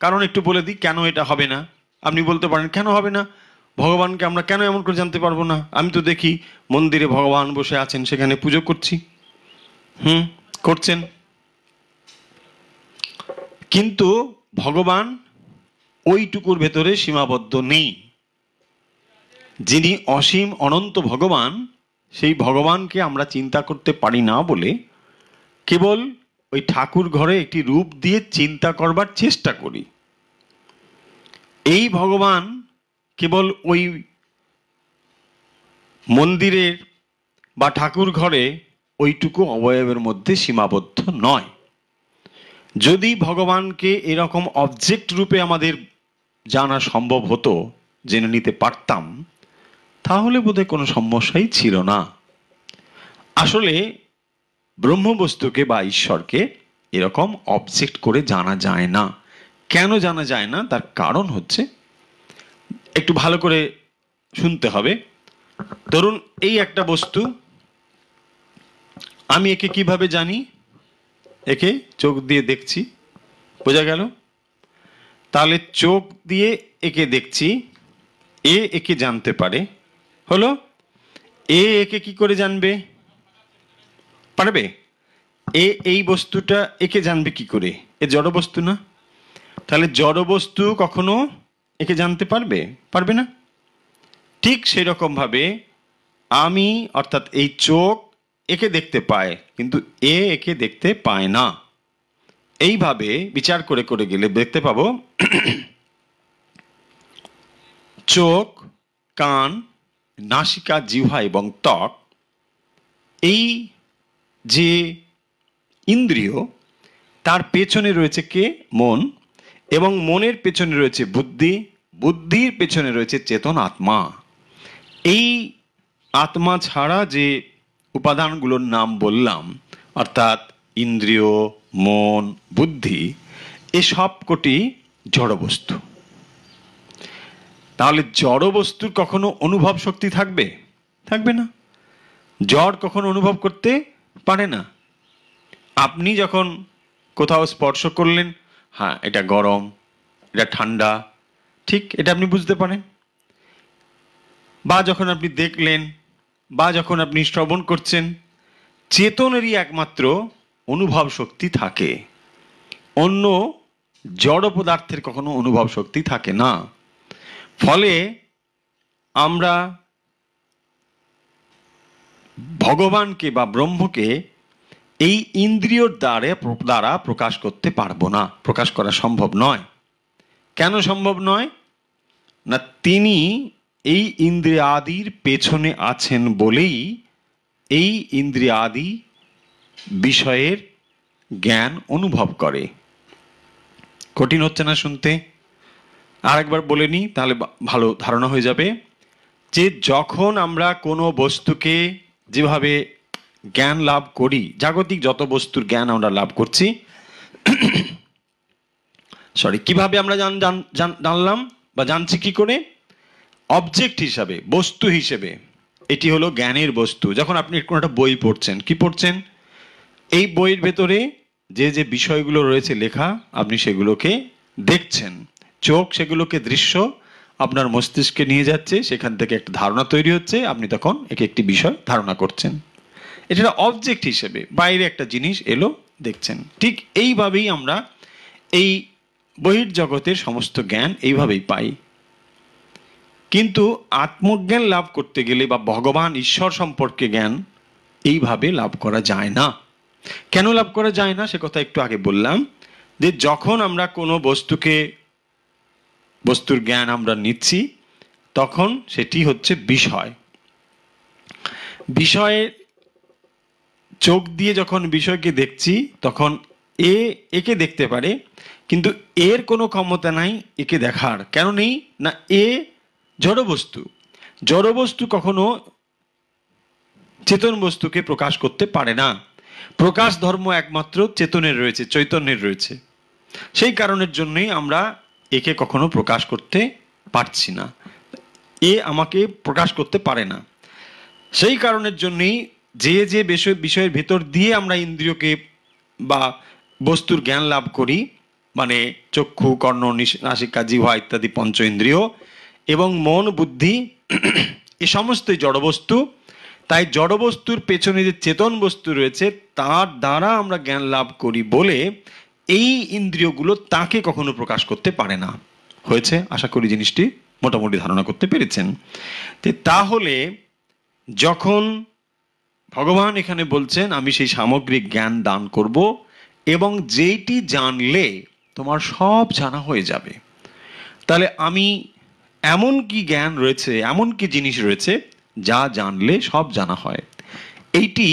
কারণ একটু বলে দিই কেন এটা হবে না। আপনি বলতে পারেন কেন হবে না? ভগবানকে আমরা কেন এমন করে জানতে পারবো না? আমি তো দেখি মন্দিরে ভগবান বসে আছেন, সেখানে পুজো করছি। করছেন, কিন্তু ভগবান ওইটুকুর ভেতরে সীমাবদ্ধ নেই। যিনি অসীম অনন্ত ভগবান, সেই ভগবানকে আমরা চিন্তা করতে পারি না বলে কেবল ওই ঠাকুর ঘরে একটি রূপ দিয়ে চিন্তা করবার চেষ্টা করি। এই ভগবান কেবল ওই মন্দিরের বা ঠাকুর ঘরে ওইটুকু অবয়বের মধ্যে সীমাবদ্ধ নয়। যদি ভগবানকে এরকম অবজেক্ট রূপে আমাদের জানা সম্ভব হতো, জেনে নিতে পারতাম, তাহলে বোধহয় কোনো সমস্যাই ছিল না। আসলে ব্রহ্মবস্তুকে বা ঈশ্বরকে এরকম অবজেক্ট করে জানা যায় না। কেন জানা যায় না? তার কারণ হচ্ছে, একটু ভালো করে শুনতে হবে। ধরুন এই একটা বস্তু, আমি একে কিভাবে জানি? একে চোখ দিয়ে দেখছি, বোঝা গেল? তাহলে চোখ দিয়ে একে দেখছি, একে জানতে পারে, হলো। একে কি করে জানবে? পারবে? এই বস্তুটা একে জানবে কি করে? এ জড় বস্তু না? তাহলে জড় বস্তু কখনো একে জানতে পারবে? পারবে না। ঠিক সেরকম ভাবে আমি, অর্থাৎ এই চোখ একে দেখতে পায়, কিন্তু একে দেখতে পায় না। এইভাবে বিচার করে করে গেলে দেখতে পাবো চোখ, কান, নাসিকা, জিহ্বা এবং ত্বক, এই যে ইন্দ্রিয়, তার পেছনে রয়েছে কে? মন। এবং মনের পেছনে রয়েছে বুদ্ধি, বুদ্ধির পেছনে রয়েছে চেতন আত্মা। এই আত্মা ছাড়া যে উপাদানগুলোর নাম বললাম, অর্থাৎ ইন্দ্রিয়, মন, বুদ্ধি, এসব কোটি জড় বস্তু। তাহলে জড় বস্তুর কখনো অনুভব শক্তি থাকবে? থাকবে না। জড় কখনো অনুভব করতে পারে না। আপনি যখন কোথাও স্পর্শ করলেন, হ্যাঁ এটা গরম, এটা ঠান্ডা, ঠিক এটা আপনি বুঝতে পারেন। বা যখন আপনি দেখলেন, বা যখন আপনি শ্রবণ করছেন, চেতনেরই একমাত্র অনুভব শক্তি থাকে। অন্য জড় পদার্থের কখনো অনুভব শক্তি থাকে না। ফলে আমরা ভগবানকে বা ব্রহ্মকে এই ইন্দ্রিয়র দ্বারা প্রকাশ করতে পারবো না, প্রকাশ করা সম্ভব নয়। কেন সম্ভব নয়? না, তিনি এই ইন্দ্রিয়াদির পেছনে আছেন বলেই এই ইন্দ্রিয়াদি বিষয়ের জ্ঞান অনুভব করে। কঠিন হচ্ছে না শুনতে? আরেকবার বলে নিই, তাহলে ভালো ধারণা হয়ে যাবে। যে যখন আমরা কোনো বস্তুকে যেভাবে জ্ঞান লাভ করি, জাগতিক যত বস্তুর জ্ঞান আমরা লাভ করছি, কিভাবে আমরা জানলাম বা জানছি কি করে? অবজেক্ট হিসাবে, বস্তু হিসেবে। এটি হলো জ্ঞানের বস্তু। যখন আপনি কোনো একটা বই পড়ছেন, কি পড়ছেন? এই বইয়ের ভেতরে যে যে বিষয়গুলো রয়েছে লেখা, আপনি সেগুলোকে দেখছেন। চোখ সেগুলোকে দৃশ্য আপনার মস্তিষ্কে নিয়ে যাচ্ছে, সেখান থেকে একটা ধারণা তৈরি হচ্ছে, আপনি তখন একে একটি বিষয় ধারণা করছেন। এটা অবজেক্ট হিসেবে বাইরে একটা জিনিস এলো, দেখছেন। ঠিক এইভাবেই আমরা এই বহির্জগতের সমস্ত জ্ঞান এইভাবেই পাই। কিন্তু আত্মজ্ঞান লাভ করতে গেলে বা ভগবান ঈশ্বর সম্পর্কে জ্ঞান এইভাবে লাভ করা যায় না। কেন লাভ করা যায় না সে কথা একটু আগে বললাম, যে যখন আমরা কোনো বস্তুর জ্ঞান আমরা নিচ্ছি, তখন সেটি হচ্ছে বিষয়। বিষয়ে চোখ দিয়ে যখন বিষয়কে দেখছি, তখন একে দেখতে পারে, কিন্তু এর কোনো ক্ষমতা নাই একে দেখার। কেন নেই না, এ জড়বস্তু। জড়বস্তু কখনো চেতন বস্তুকে প্রকাশ করতে পারে না। প্রকাশ ধর্ম একমাত্র চেতনের রয়েছে, চৈতন্যের রয়েছে। সেই কারণের জন্যই আমরা একে কখনো প্রকাশ করতে পারছি না, এ আমাকে প্রকাশ করতে পারে না। সেই কারণের জন্যই যে বিষয়ের ভেতর দিয়ে আমরা ইন্দ্রিয়কে বা বস্তুর জ্ঞান লাভ করি, মানে চক্ষু, কর্ণ, নাসিকা, জিহ্বা ইত্যাদি পঞ্চ ইন্দ্রিয় এবং মন, বুদ্ধি, এ সমস্তই জড়বস্তু। তাই জড়বস্তুর পেছনে যে চেতন বস্তু রয়েছে তার দ্বারা আমরা জ্ঞান লাভ করি বলে এই ইন্দ্রিয়গুলো তাকে কখনো প্রকাশ করতে পারে না। হয়েছে? আশা করি জিনিসটি মোটামুটি ধারণা করতে পেরেছেন। তাহলে যখন ভগবান এখানে বলছেন আমি সেই সামগ্রিক জ্ঞান দান করব এবং যেইটি জানলে তোমার সব জানা হয়ে যাবে, তাহলে আমি এমন কি জ্ঞান রয়েছে, এমন কি জিনিস রয়েছে যা জানলে সব জানা হয়। এইটি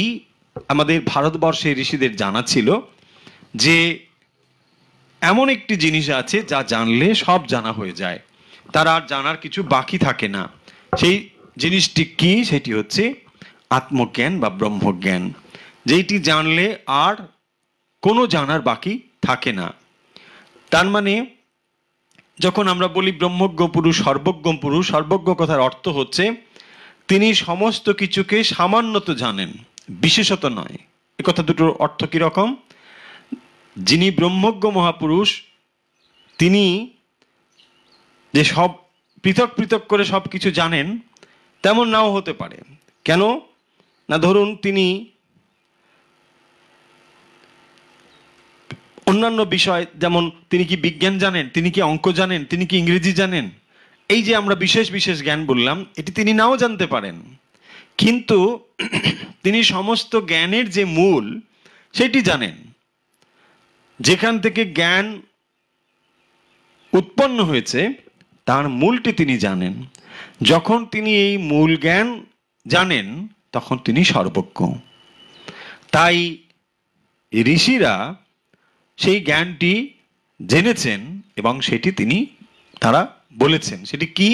আমাদের ভারতবর্ষের ঋষিদের জানা ছিল যে এমন একটি জিনিস আছে যা জানলে সব জানা হয়ে যায়, তার আর জানার কিছু বাকি থাকে না। সেই জিনিসটি কি? সেটি হচ্ছে আত্মজ্ঞান বা ব্রহ্মজ্ঞান, যেইটি জানলে আর কোনো জানার বাকি থাকে না। তার মানে যখন আমরা বলি ব্রহ্মজ্ঞ পুরুষ, সর্বজ্ঞ পুরুষ, সর্বজ্ঞ কথার অর্থ হচ্ছে তিনি সমস্ত কিছুকে সামান্যত জানেন, বিশেষত নয়। এ কথা দুটোর অর্থ কিরকম? যিনি ব্রহ্মজ্ঞ মহাপুরুষ তিনি যে সব পৃথক পৃথক করে সব কিছু জানেন তেমন নাও হতে পারে। কেন না, ধরুন তিনি অন্যান্য বিষয়, যেমন তিনি কি বিজ্ঞান জানেন, তিনি কি অঙ্ক জানেন, তিনি কি ইংরেজি জানেন, এই যে আমরা বিশেষ বিশেষ জ্ঞান বললাম, এটি তিনি নাও জানতে পারেন। কিন্তু তিনি সমস্ত জ্ঞানের যে মূল সেটি জানেন, যেখান থেকে জ্ঞান উৎপন্ন হয়েছে তার মূলটি তিনি জানেন। যখন তিনি এই মূল জ্ঞান জানেন তখন তিনি সর্বজ্ঞ। তাই ঋষিরা সেই জ্ঞানটি জেনেছেন এবং সেটি তারা বলেছেন। সেটি কি?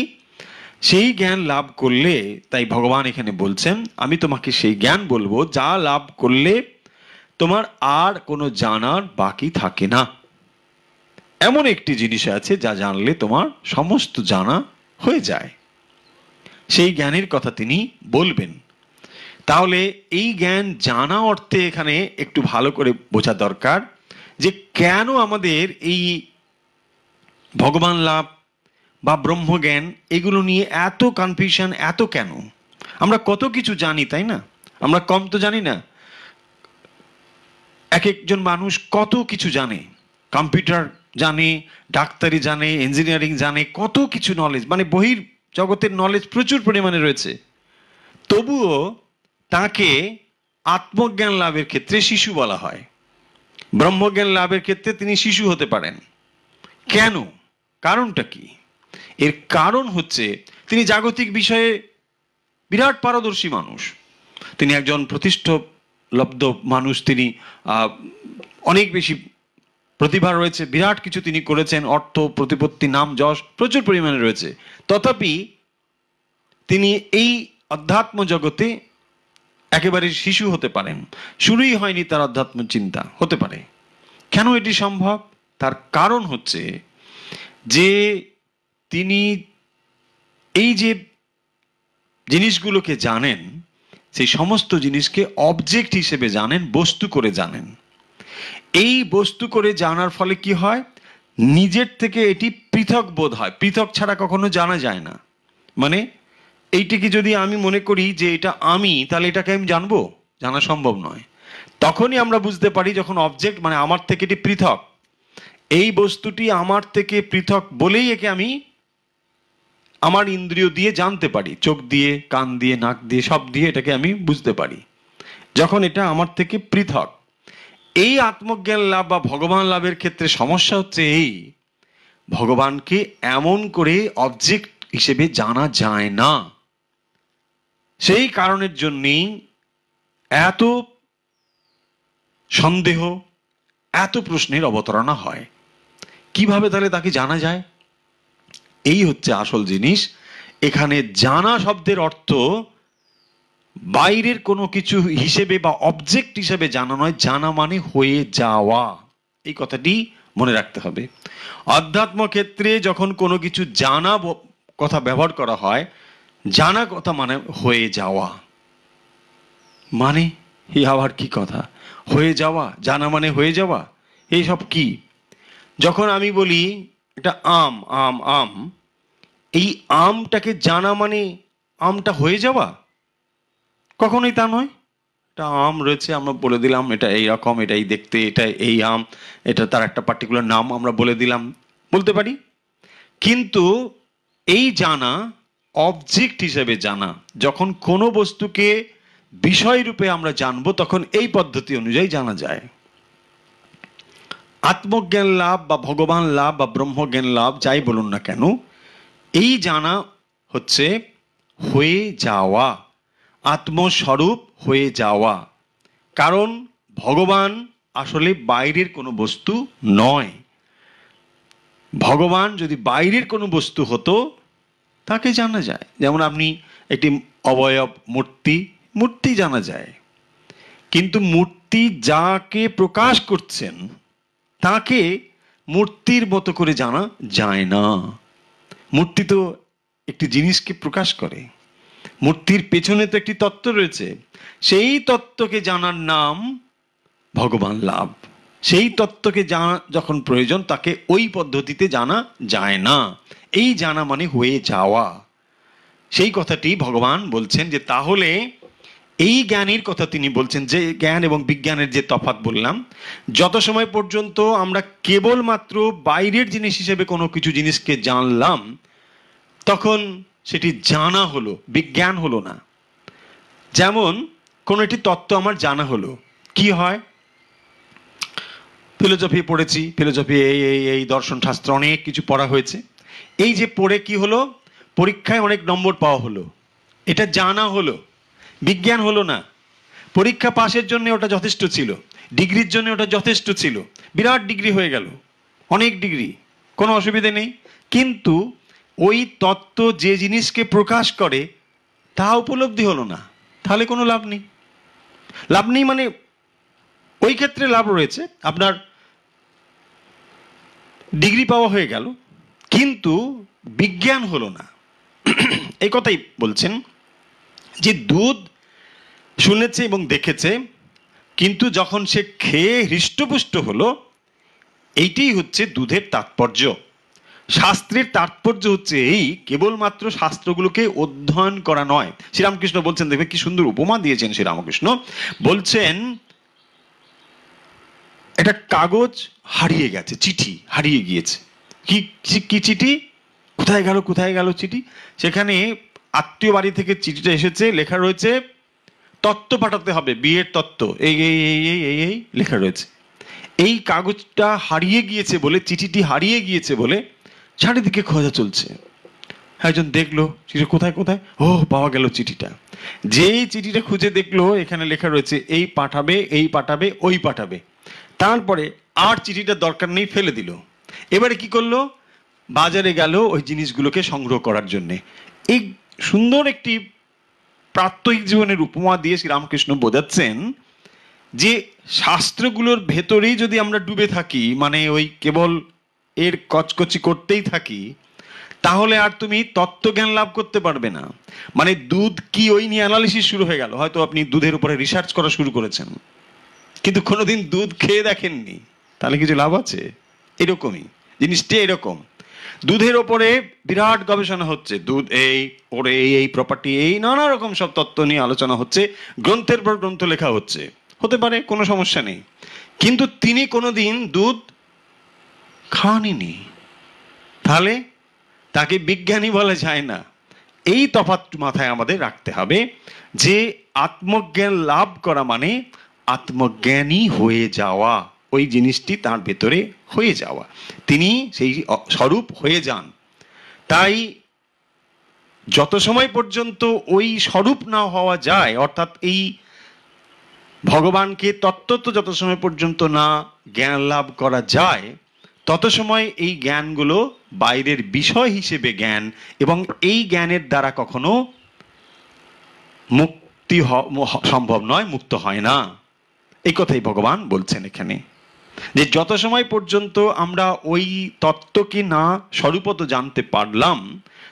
সেই জ্ঞান লাভ করলে, তাই ভগবান এখানে বলছেন আমি তোমাকে সেই জ্ঞান বলবো যা লাভ করলে তোমার আর কোনো জানার বাকি থাকে না। এমন একটি জিনিস আছে যা জানলে তোমার সমস্ত জানা হয়ে যায়, সেই জ্ঞানের কথা তিনি বলবেন। তাহলে এই জ্ঞান জানা অর্থে এখানে একটু ভালো করে বোঝা দরকার যে কেন আমাদের এই ভগবান লাভ বা ব্রহ্মজ্ঞান এগুলো নিয়ে এত কনফিউশন, এত কেন? আমরা কত কিছু জানি, তাই না? আমরা কম তো জানি না। এক একজন মানুষ কত কিছু জানে, কম্পিউটার জানে, ডাক্তারি জানে, ইঞ্জিনিয়ারিং জানে, কত কিছু নলেজ, মানে বহির জগতের নলেজ প্রচুর পরিমাণে রয়েছে। তবুও তাকে আত্মজ্ঞান লাভের ক্ষেত্রে শিশু বলা হয়, ব্রহ্মজ্ঞান লাভের ক্ষেত্রে তিনি শিশু হতে পারেন। কেন? কারণটা কি? এর কারণ হচ্ছে তিনি জাগতিক বিষয়ে বিরাট পারদর্শী মানুষ, তিনি একজন প্রতিষ্ঠলব্ধ মানুষ, তিনি অনেক বেশি প্রতিভা রয়েছে, বিরাট কিছু তিনি করেছেন, অর্থ, প্রতিপত্তি, নাম, যশ প্রচুর পরিমাণে রয়েছে। তথাপি তিনি এই অধ্যাত্ম জগতে একেবারে শিশু হতে পারেন, শুরুই হয়নি তার অধ্যাত্ম চিন্তা, হতে পারে। কেন এটি সম্ভব? তার কারণ হচ্ছে যে তিনি এই যে জিনিসগুলোকে জানেন সেই সমস্ত জিনিসকে অবজেক্ট হিসেবে জানেন, বস্তু করে জানেন। এই বস্তু করে জানার ফলে কি হয়? নিজের থেকে এটি পৃথক বোধ হয়, পৃথক ছাড়া কখনো জানা যায় না। মানে এইটিকে যদি আমি মনে করি যে এটা আমি, তাহলে এটাকে আমি জানবো? জানা সম্ভব নয়। তখনই আমরা বুঝতে পারি যখন অবজেক্ট, মানে আমার থেকে এটি পৃথক, এই বস্তুটি আমার থেকে পৃথক বলেই একে আমি আমার ইন্দ্রিয় দিয়ে জানতে পারি, চোখ দিয়ে, কান দিয়ে, নাক দিয়ে, সব দিয়ে এটাকে আমি বুঝতে পারি, যখন এটা আমার থেকে পৃথক। এই আত্মজ্ঞান লাভ বা ভগবান লাভের ক্ষেত্রে সমস্যা হচ্ছে এই, ভগবানকে এমন করে অবজেক্ট হিসেবে জানা যায় না। সেই কারণের জন্যই এত সন্দেহ, এত প্রশ্নের অবতারণা হয়। কিভাবে তাহলে তাকে জানা যায়? এই হচ্ছে আসল জিনিস। এখানে জানা শব্দের অর্থ বাইরের কোনো কিছু হিসেবে বা অবজেক্ট হিসেবে জানা নয়, জানা মানে হয়ে যাওয়া। এই কথাটি মনে রাখতে হবে। অধ্যাত্ম ক্ষেত্রে যখন কোনো কিছু জানা কথা ব্যবহার করা হয়, জানা কথা মানে হয়ে যাওয়া। মানে এই আবার কি কথা? হয়ে যাওয়া, জানা মানে হয়ে যাওয়া, এই সব কি? যখন আমি বলি এটা আম, আম, আম, এই আমটাকে জানা মানে আমটা হয়ে যাওয়া? কখনোই তা নয়। এটা আম রয়েছে, আমরা বলে দিলাম এটা এই রকম, এটাই দেখতে, এটা এই আম, এটা তার একটা পার্টিকুলার নাম আমরা বলে দিলাম, বলতে পারি। কিন্তু এই জানা অবজেক্ট হিসেবে জানা, যখন কোনো বস্তুকে বিষয় রূপে আমরা জানবো, তখন এই পদ্ধতি অনুযায়ী জানা যায়। আত্মজ্ঞান লাভ বা ভগবান লাভ বা ব্রহ্মজ্ঞান লাভ যাই বলুন না কেন, এই জানা হচ্ছে হয়ে যাওয়া, আত্মস্বরূপ হয়ে যাওয়া। কারণ ভগবান আসলে বাইরের কোনো বস্তু নয়। ভগবান যদি বাইরের কোনো বস্তু হতো তাকে জানা যায়। যেমন আপনি একটি অবয়ব, মূর্তি, মূর্তি জানা যায়, কিন্তু মূর্তি যাকে প্রকাশ করছেন তাকে মূর্তির মতো করে জানা যায় না। মূর্তি তো একটি জিনিসকে প্রকাশ করে, মূর্তির পেছনে তো একটি তত্ত্ব রয়েছে, সেই তত্ত্বকে জানার নাম ভগবান লাভ। সেই তত্ত্বকে জানা যখন প্রয়োজন, তাকে ওই পদ্ধতিতে জানা যায় না। এই জানা মানে হয়ে যাওয়া। সেই কথাটি ভগবান বলছেন যে তাহলে এই জ্ঞানের কথা তিনি বলছেন, যে জ্ঞান এবং বিজ্ঞানের যে তফাৎ বললাম, যত সময় পর্যন্ত আমরা কেবলমাত্র বাইরের জিনিস হিসেবে কোনো কিছু জিনিসকে জানলাম, তখন সেটি জানা হলো, বিজ্ঞান হলো না। যেমন কোনো একটি তত্ত্ব আমার জানা হলো, কি হয়? ফিলোসফি পড়েছি, ফিলোসফি এই এই এই দর্শন শাস্ত্র অনেক কিছু পড়া হয়েছে। এই যে পড়ে কি হলো? পরীক্ষায় অনেক নম্বর পাওয়া হলো, এটা জানা হলো, বিজ্ঞান হলো না। পরীক্ষা পাশের জন্য ওটা যথেষ্ট ছিল, ডিগ্রির জন্য ওটা যথেষ্ট ছিল, বিরাট ডিগ্রি হয়ে গেল, অনেক ডিগ্রি, কোনো অসুবিধে নেই। কিন্তু ওই তত্ত্ব যে জিনিসকে প্রকাশ করে তা উপলব্ধি হলো না, তাহলে কোনো লাভ নেই। লাভ নেই মানে ওই ক্ষেত্রে লাভ রয়েছে, আপনার ডিগ্রি পাওয়া হয়ে গেল, কিন্তু বিজ্ঞান হলো না। এই কথাই বলছেন যে দুধ শুনেছে এবং দেখেছে, কিন্তু যখন সে খেয়ে হৃষ্টপুষ্ট হলো, এইটাই হচ্ছে দুধের তাৎপর্য। শাস্ত্রের তাৎপর্য হচ্ছে এই, কেবলমাত্র শাস্ত্রগুলোকে অধ্যয়ন করা নয়। শ্রীরামকৃষ্ণ বলছেন, দেখবে কি সুন্দর উপমা দিয়েছেন শ্রীরামকৃষ্ণ। বলছেন একটা কাগজ হারিয়ে গেছে, চিঠি হারিয়ে গিয়েছে। কি কি চিঠি? কোথায় গেল, কোথায় গেল চিঠি? সেখানে আত্মীয় বাড়ি থেকে চিঠিটা এসেছে, লেখা রয়েছে তত্ত্ব পাঠাতে হবে, বিয়ের তত্ত্ব, এই এই এই এই এই এই লেখা রয়েছে। এই কাগজটা হারিয়ে গিয়েছে বলে, চিঠিটি হারিয়ে গিয়েছে বলে চারিদিকে খোঁজা চলছে। একজন দেখলো চিঠি কোথায় কোথায়, ও পাওয়া গেল চিঠিটা। যেই চিঠিটা খুঁজে দেখলো এখানে লেখা রয়েছে এই পাঠাবে, এই পাঠাবে, ওই পাঠাবে। তারপরে আর চিঠিটার দরকার নেই, ফেলে দিল। এবারে কি করলো? বাজারে গেল ওই জিনিসগুলোকে সংগ্রহ করার জন্যে। এই সুন্দর একটি প্রাত্যহিক জীবনের উপমা দিয়ে শ্রীরামকৃষ্ণ বোঝাচ্ছেন যে শাস্ত্রগুলোর ভেতরেই যদি আমরা ডুবে থাকি, মানে ওই কেবল এর কচকচি করতেই থাকি, তাহলে আর তুমি তত্ত্বজ্ঞান লাভ করতে পারবে না। মানে দুধ কি, ওই নিয়ে অ্যানালিসিস শুরু হয়ে গেল। হয়তো আপনি দুধের উপরে রিসার্চ করা শুরু করেছেন, কিন্তু কোনোদিন দুধ খেয়ে দেখেননি, তাহলে কিছু লাভ আছে? এরকমই জিনিসটি, এরকম দুধের ওপরে বিরাট গবেষণা হচ্ছে, দুধ এই ওরে এই প্রপার্টি, এই নানা রকম সব তত্ত্ব নিয়ে আলোচনা হচ্ছে, গ্রন্থের পর গ্রন্থ লেখা হচ্ছে, হতে পারে, কোনো সমস্যা নেই। কিন্তু তিনি কোনোদিন দুধ খানইনি। তাহলে তাকে বিজ্ঞানী বলা যায় না। এই তফাৎ মাথায় আমাদের রাখতে হবে যে আত্মজ্ঞান লাভ করা মানে আত্মজ্ঞানী হয়ে যাওয়া, ওই জিনিসটি তার ভেতরে হয়ে যাওয়া, তিনি সেই স্বরূপ হয়ে যান। তাই যত সময় পর্যন্ত ওই স্বরূপ না হওয়া যায়, অর্থাৎ এই ভগবানকে তত্ত্বত যত সময় পর্যন্ত না জ্ঞান লাভ করা যায়, তত সময় এই জ্ঞানগুলো বাইরের বিষয় হিসেবে জ্ঞান, এবং এই জ্ঞানের দ্বারা কখনো মুক্তি সম্ভব নয়, মুক্ত হয় না। এই কথাই ভগবান বলছেন এখানে, যে যত সময় পর্যন্ত আমরা ওই তত্ত্বকে না স্বরূপত জানতে পারলাম,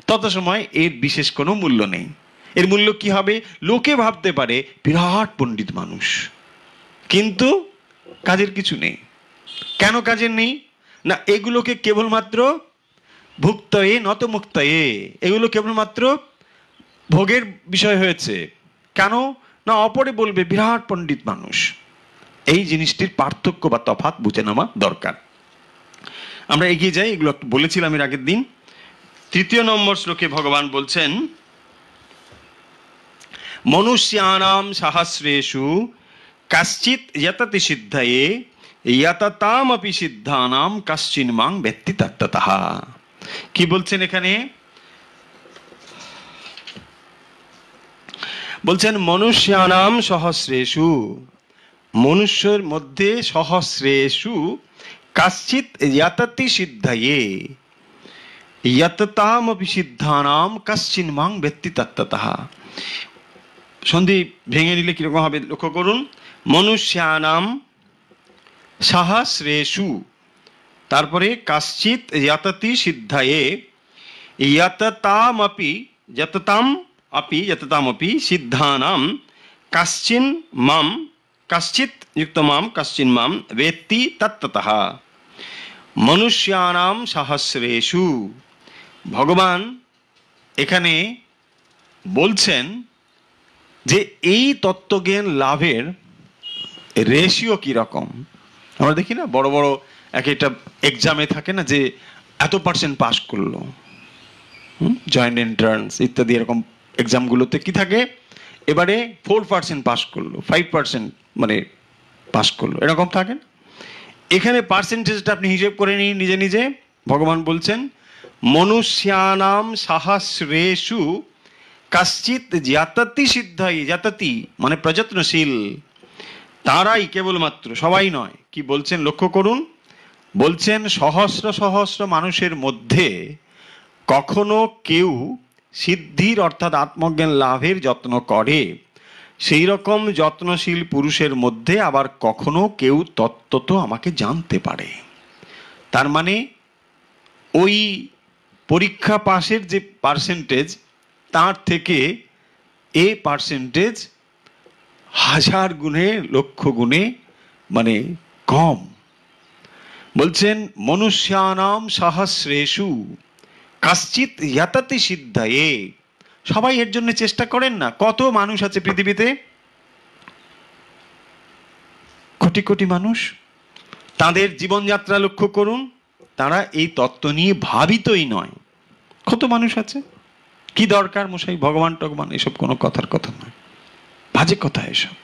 তত সময় এর বিশেষ কোনো মূল্য নেই। এর মূল্য কি হবে? লোকে ভাবতে পারে বিরাট পণ্ডিত মানুষ, কিন্তু কাজের কিছু নেই। কেন কাজের নেই? না, এগুলোকে কেবলমাত্র ভুক্তয়ে নত মুক্তয়ে, এগুলো কেবলমাত্র ভোগের বিষয় হয়েছে। কেন না, অপরে বলবে বিরাট পণ্ডিত মানুষ। এই জিনিসটির পার্থক্য বা তফাৎ বুঝে নেওয়া দরকার। আমরা এগিয়ে যাই, এগুলো বলেছিলাম এর আগের দিন। 3 নম্বর শ্লোকে ভগবান বলছেন, মনুষ্যানাম সহস্রেষু কশ্চিৎ যততি সিদ্ধয়ে যততামপি সিদ্ধানাম কশ্চিন মাং ব্যক্তি তত্ত্বতঃ। কি বলছেন এখানে? বলছেন মনুষ্যানাম সহস্রেষু, মনুষ্যের মধ্যে সহস্রেষু কশ্চিৎ যততি সিদ্ধয়ে যততামপি সিদ্ধানাম কশ্চিন মাং ব্যক্তি তত্ত্বতঃ। সন্ধি ভেঙে নিলে কিরকম হবে লক্ষ্য করুন। মনুষ্যানাম সহস্রেষু, তারপরে কশ্চিৎ যততি সিদ্ধয়ে যততামপি সিদ্ধানাম কশ্চিন মাম কশ্চিৎ যুক্ত মাম কশ্চিন মাম বেত্তি তত্ত্বতঃ। মনুষ্যানাম সহস্রেষু, ভগবান এখানে বলছেন যে এই তত্ত্বজ্ঞান লাভের রেশিও কি রকম। আমরা দেখি না, বড় বড় এক একটা এক্সামে থাকে না যে এত পার্সেন্ট পাস করলো, জয়েন্ট এন্ট্রান্স ইত্যাদি এরকম এক্সামগুলোতে কি থাকে, এবারে 4% পাস করলো, 5% মানে পাস করলো, এরকম থাকে না। এখানে পার্সেন্টেজটা আপনি হিসেব করে নিন নিজে নিজে। ভগবান বলছেন মনুষ্যানাম সহস্রেষু কশ্চিৎ যততি সিদ্ধয়ে, যততি মানে প্রযত্নশীল, তারাই কেবলমাত্র, সবাই নয়। কি বলছেন লক্ষ্য করুন, বলছেন সহস্র সহস্র মানুষের মধ্যে কখনো কেউ সিদ্ধির অর্থাৎ আত্মজ্ঞান লাভের যত্ন করে, সেই রকম যত্নশীল পুরুষের মধ্যে আবার কখনো কেউ তত্ত্বত আমাকে জানতে পারে। তার মানে ওই পরীক্ষা পাশের যে পার্সেন্টেজ, তার থেকে এ পার্সেন্টেজ 1000 গুণে লক্ষ গুণে মানে কম। বলছেন মনুষ্যানাম সহস্রেষু কশ্চিৎ যততি সিদ্ধয়ে, সবাই এর জন্য চেষ্টা করেন না। কত মানুষ আছে পৃথিবীতে, কোটি কোটি মানুষ, তাদের জীবনযাত্রা লক্ষ্য করুন, তারা এই তত্ত্ব নিয়ে ভাবিতই নয়। কত মানুষ আছে, কি দরকার মশাই ভগবান টগবান এসব কোনো কথার কথা নয়, বাজে কথা এসব।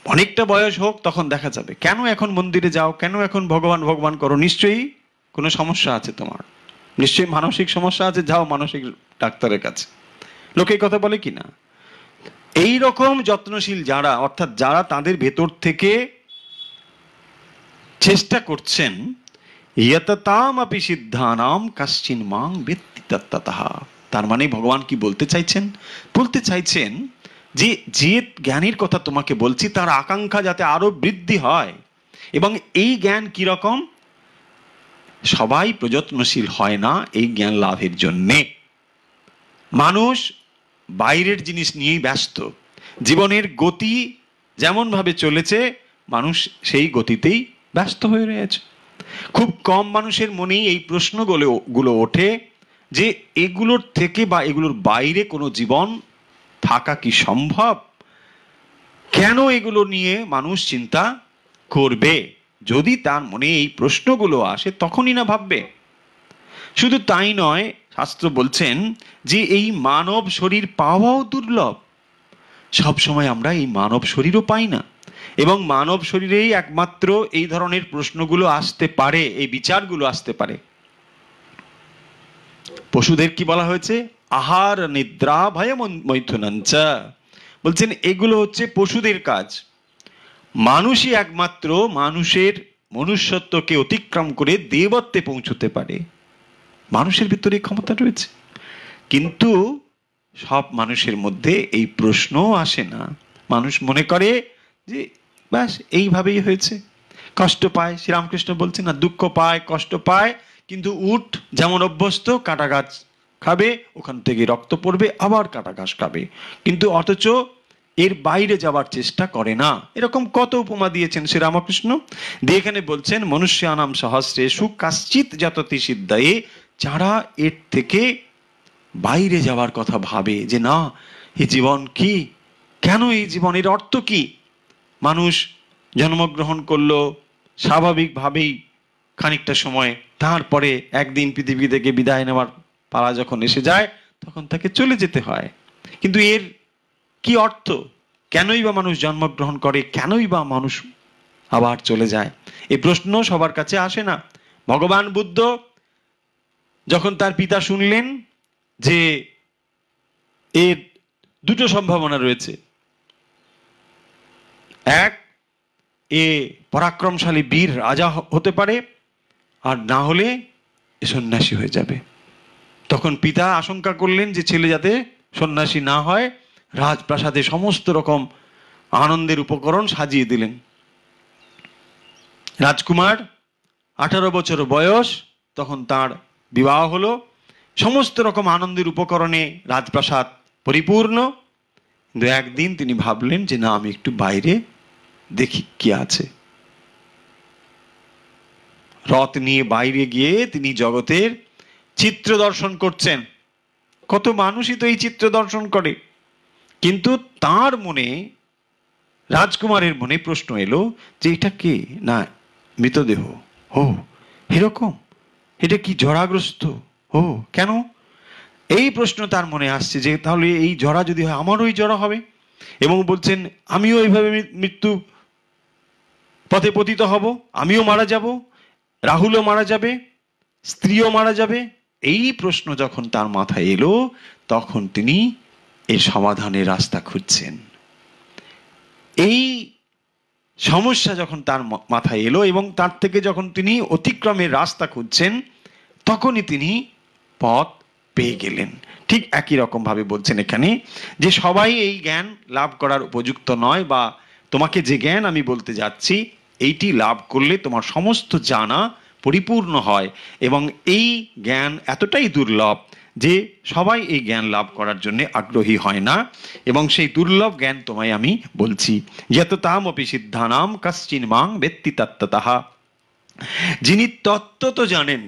অনেকটা বয়স হোক তখন দেখা যাবে। কেন এখন মন্দিরে যাও, কেন এখন ভগবান ভগবান করো? নিশ্চয়ই কোনো সমস্যা আছে তোমার, নিশ্চয়ই মানসিক সমস্যা আছে, যাও মানসিক ডাক্তারের কাছে। লোকে কথা বলে কি না? এই রকম যত্নশীল যারা, অর্থাৎ যারা তাদের ভেতর থেকে চেষ্টা করছেন যততামপি সিদ্ধানাম কশ্চিন মাং ব্যক্তি তত্ত্বতঃ, তার মানে ভগবান কি বলতে চাইছেন? বলতে চাইছেন যে যে জ্ঞানের কথা তোমাকে বলছি তার আকাঙ্ক্ষা যাতে আরো বৃদ্ধি হয়। এবং এই জ্ঞান কি রকম? সবাই প্রযত্নশীল হয় না এই জ্ঞান লাভের জন্যে। মানুষ বাইরের জিনিস নিয়েই ব্যস্ত, জীবনের গতি যেমন ভাবে চলেছে মানুষ সেই গতিতেই ব্যস্ত হয়ে রয়েছে। খুব কম মানুষের মনেই এই প্রশ্নগুলো ওঠে যে এগুলোর থেকে বা এগুলোর বাইরে কোনো জীবন থাকা কি সম্ভব? কেন এগুলো নিয়ে মানুষ চিন্তা করবে? যদি তার মনে এই প্রশ্নগুলো আসে তখনই না ভাববে। শুধু তাই নয়, শাস্ত্র বলছেন যে এই মানব শরীর পাওয়াও দুর্লভ। সব সময় আমরা এই মানব শরীরও পাই না, এবং মানব শরীরেই একমাত্র এই ধরনের প্রশ্নগুলো আসতে পারে, এই বিচারগুলো আসতে পারে। পশুদের কি বলা হয়েছে? আহার নিদ্রা ভয় মৈথুনাঞ্চ, বলছেন এগুলো হচ্ছে পশুদের কাজ। মানুষই একমাত্র মানুষের মনুষ্যত্বকে অতিক্রম করে দেবত্বে পৌঁছতে পারে। মানুষের ভিতরে ক্ষমতা রয়েছে, কিন্তু সব মানুষের মধ্যে এই প্রশ্ন আসে না। মানুষ মনে করে যে ব্যাস এইভাবেই হয়েছে, কষ্ট পায়। শ্রীরামকৃষ্ণ বলছেন না, দুঃখ পায়, কষ্ট পায়, কিন্তু উট যেমন অভ্যস্ত কাটা গাছ খাবে, ওখান থেকে রক্ত পড়বে, আবার কাটা ঘাস খাবে, কিন্তু অথচ এর বাইরে যাওয়ার চেষ্টা করে না। এরকম কত উপমা দিয়েছেন শ্রীরামকৃষ্ণ। দিয়ে এখানে বলছেন মনুষ্যানাম সহস্রেষু কাশ্চিৎ যততি সিদ্ধায়ে, যারা এর থেকে বাইরে যাওয়ার কথা ভাবে, যে না এই জীবন কি, কেন এই জীবনের অর্থ কি। মানুষ জন্মগ্রহণ করলো স্বাভাবিকভাবেই, খানিকটা সময়, তারপরে একদিন পৃথিবী থেকে বিদায় নেওয়ার পালা যখন এসে যায়, তখন তাকে চলে যেতে হয়। কিন্তু এর কি অর্থ? কেনই বা মানুষ জন্মগ্রহণ করে, কেনই বা মানুষ আবার চলে যায়? এই প্রশ্ন সবার কাছে আসে না। ভগবান বুদ্ধ যখন তার পিতা শুনলেন যে এর দুটো সম্ভাবনা রয়েছে, এক, এ পরাক্রমশালী বীর রাজা হতে পারে, আর না হলে এ সন্ন্যাসী হয়ে যাবে। তখন পিতা আশঙ্কা করলেন যে ছেলে যাতে সন্ন্যাসী না হয়, রাজপ্রাসাদে সমস্ত রকম আনন্দের উপকরণ সাজিয়ে দিলেন। রাজকুমার 18 বছর বয়স, তখন তার বিবাহ হলো, সমস্ত রকম আনন্দের উপকরণে রাজপ্রাসাদ পরিপূর্ণ। কিন্তু একদিন তিনি ভাবলেন যে না, আমি একটু বাইরে দেখি কি আছে। রথ নিয়ে বাইরে গিয়ে তিনি জগতের চিত্র দর্শন করছেন। কত মানুষই তো এই চিত্র দর্শন করে, কিন্তু তার মনে, রাজকুমারের মনে প্রশ্ন এলো যে এটা কে? না, মৃতদেহ। ও এরকম, এটা কি জরাগ্রস্ত? ও কেন? এই প্রশ্ন তার মনে আসছে যে তাহলে এই জরা যদি হয়, আমারও ওই জরা হবে, এবং বলছেন আমিও এইভাবে মৃত্যু পথে পতিত হব, আমিও মারা যাব, রাহুলও মারা যাবে, স্ত্রীও মারা যাবে। এই প্রশ্ন যখন তার মাথায় এলো, তখন তিনি এর সমাধানের রাস্তা খুঁজছেন। এই সমস্যা যখন তার মাথায় এলো এবং তার থেকে যখন তিনি অতিক্রমের রাস্তা খুঁজছেন, তখনই তিনি পথ পেয়ে গেলেন। ঠিক একই রকম ভাবে বলছেন এখানে যে সবাই এই জ্ঞান লাভ করার উপযুক্ত নয়, বা তোমাকে যে জ্ঞান আমি বলতে যাচ্ছি, এইটি লাভ করলে তোমার সমস্ত জানা পরিপূর্ণ হয়, এবং এই জ্ঞান এতটাই দুর্লভ যে সবাই এই জ্ঞান লাভ করার জন্য আগ্রহী হয় না, এবং সেই দুর্লভ জ্ঞান তোমায় আমি বলছি। যততামপি সিদ্ধানাম কশ্চিন মাং বেত্তি তত্ত্বতঃ, যিনি তত্ত্ব জানেন,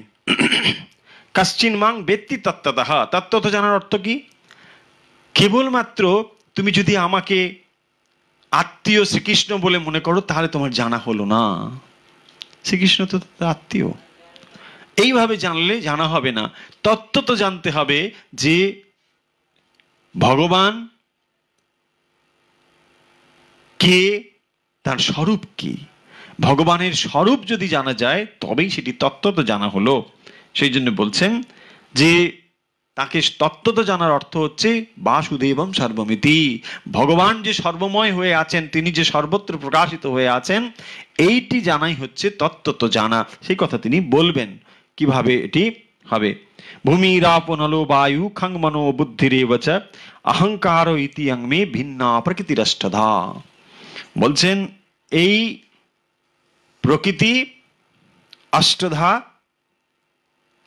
কশ্চিন মাং বেত্তি তত্ত্বতঃ। তত্ত্ব জানার অর্থ কি? কেবলমাত্র তুমি যদি আমাকে আত্মীয় শ্রীকৃষ্ণ বলে মনে করো, তাহলে তোমার জানা হলো না। শ্রীকৃষ্ণ তো আত্মীয়, এইভাবে জানলে জানা হবে না। তত্ত্ব তো জানতে হবে যে ভগবান কে, তার স্বরূপ কি। ভগবানের স্বরূপ যদি জানা যায়, তবেই সেটি তত্ত্ব তো জানা হলো। সেই জন্য বলছেন যে তাকে তত্ত্ব তো জানার অর্থ হচ্ছে বাসুদেবম সর্বমিতি, ভগবান যে সর্বময় হয়ে আছেন, তিনি যে সর্বত্র প্রকাশিত হয়ে আছেন, এইটি জানাই হচ্ছে তত্ত্ব তো জানা। সেই কথা তিনি বলবেন। কিভাবে এটি হবে? ভূমিরাপ নলো বায়ু খং মনো বুদ্ধিরেবচ অহংকার ইতি অঙ্গমে ভিন্না প্রকৃতিরষ্টধা। বলছেন এই প্রকৃতি অষ্টধা,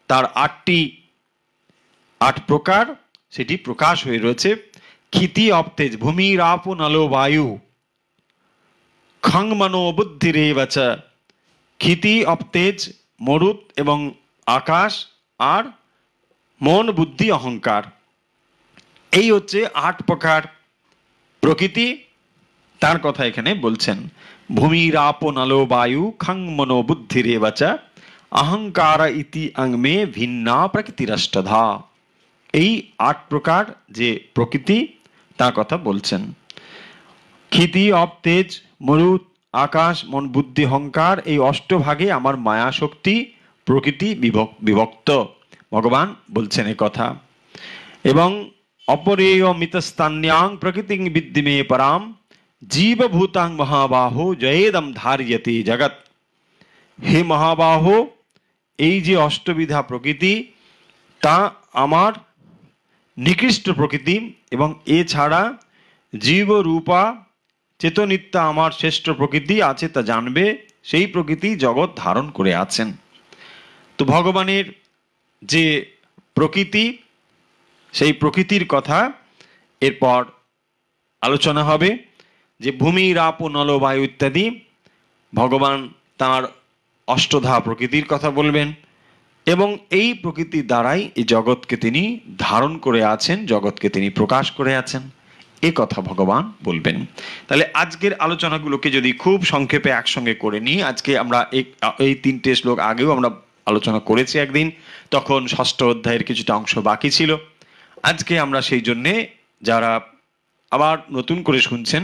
তার 8 প্রকার, সেটি প্রকাশ হয়ে রয়েছে। ক্ষিতি অবতেজ, ভূমির আপ নলো বায়ু, খং মনো বুদ্ধিরেবচ। ক্ষিতি অবতেজ মরুত এবং আকাশ, আর মন বুদ্ধি অহংকার, এই হচ্ছে 8 প্রকার প্রকৃতি। তার কথা এখানে বলছেন। ভূমির আপ নলো বায়ু খং মনো বুদ্ধিরেবচ অহংকার ইতি অঙ্গমে ভিন্না প্রকৃতিরষ্টধা। এই 8 প্রকার যে প্রকৃতি তার কথা বলছেন। ক্ষিতি, অপ, তেজ, মরুত, আকাশ, মন, বুদ্ধি, অহংকার, এই অষ্টভাগে আমার মায়া শক্তি প্রকৃতি বিভক্ত। ভগবান বলছেন এ কথা। এবং অপরেয় মিতস্তান্যাং প্রকৃতি বিদ্ধি মে পরাম জীবভূতাং মহাবাহো জয়েদম ধার্যতে জগৎ। হে মহাবাহো, এই যে অষ্টবিধা প্রকৃতি তা আমার নিকৃষ্ট প্রকৃতি, এবং এছাড়া জীব রূপা চেতনিত্যা আমার শ্রেষ্ঠ প্রকৃতি আছে তা জানবে, সেই প্রকৃতি জগৎ ধারণ করে আছেন। তো ভগবানের যে প্রকৃতি, সেই প্রকৃতির কথা এরপর আলোচনা হবে। যে ভূমি, রাপ, নল, বায়ু ইত্যাদি ভগবান তাঁর অষ্টধা প্রকৃতির কথা বলবেন, এবং এই প্রকৃতির দ্বারাই এই জগৎকে তিনি ধারণ করে আছেন, জগৎকে তিনি প্রকাশ করে আছেন, এ কথা ভগবান বলবেন। তাহলে আজকের আলোচনাগুলোকে যদি খুব সংক্ষেপে একসঙ্গে করে নিই, আজকে আমরা এই 3টে শ্লোক আগেও আমরা আলোচনা করেছি একদিন, তখন 6ষ্ঠ অধ্যায়ের কিছুটা অংশ বাকি ছিল। আজকে আমরা সেই জন্যে যারা আবার নতুন করে শুনছেন,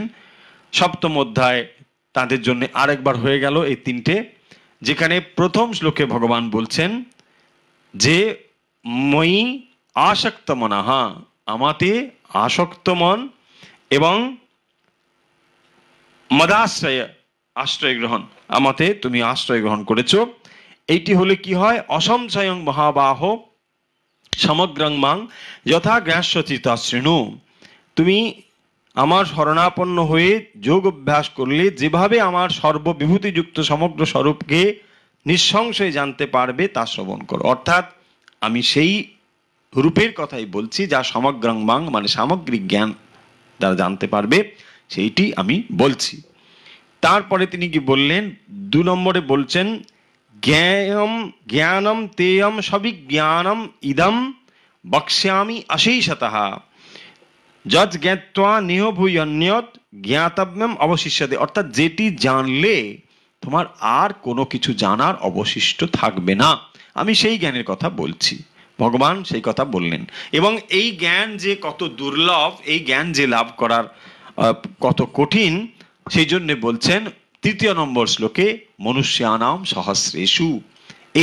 7ম অধ্যায় তাদের জন্য আরেকবার হয়ে গেল এই 3টে, যেখানে প্রথম শ্লোকে ভগবান বলছেন যে মই আসক্ত মনহা, আমাতে আসক্ত মন এবং মদাশ্রয়, আশ্রয় গ্রহণ, আমাতে তুমি আশ্রয় গ্রহণ করেছো। এইটি হলে কি হয়? অসংশয়ং মহাবাহ সমগ্রং মাং যথা গ্রাস্যচিতা শৃণু। তুমি আমার শরণাপন্ন হয়ে যোগ অভ্যাস করলে যেভাবে আমার সর্ববিভূতিযুক্ত সমগ্র স্বরূপকে নিঃসংশয়ে জানতে পারবে তা শ্রবণ করো। অর্থাৎ আমি সেই রূপের কথাই বলছি যা সমগ্রং মাং মানে সামগ্রিক জ্ঞান দ্বারা জানতে পারবে, সেইটি আমি বলছি। তারপরে তিনি কি বললেন? 2 নম্বরে বলছেন জ্ঞানম তেয়ম সবিজ্ঞানম ইদম বক্ষ্যামি অশেষতঃ যৎ জ্ঞাত্বা নেহ ভূয়ন্যত জ্ঞাতব্যম অবশিষ্যতে। অর্থাৎ যেটি জানলে তোমার আর কোনো কিছু জানার অবশিষ্ট থাকবে না, আমি সেই জ্ঞানের কথা বলছি। ভগবান সেই কথা বললেন। এবং এই জ্ঞান যে কত দুর্লভ, এই জ্ঞান যে লাভ করার কত কঠিন, সেই জন্য বলছেন 3য় নম্বর শ্লোকে মনুষ্যানাম সহস্রেষু।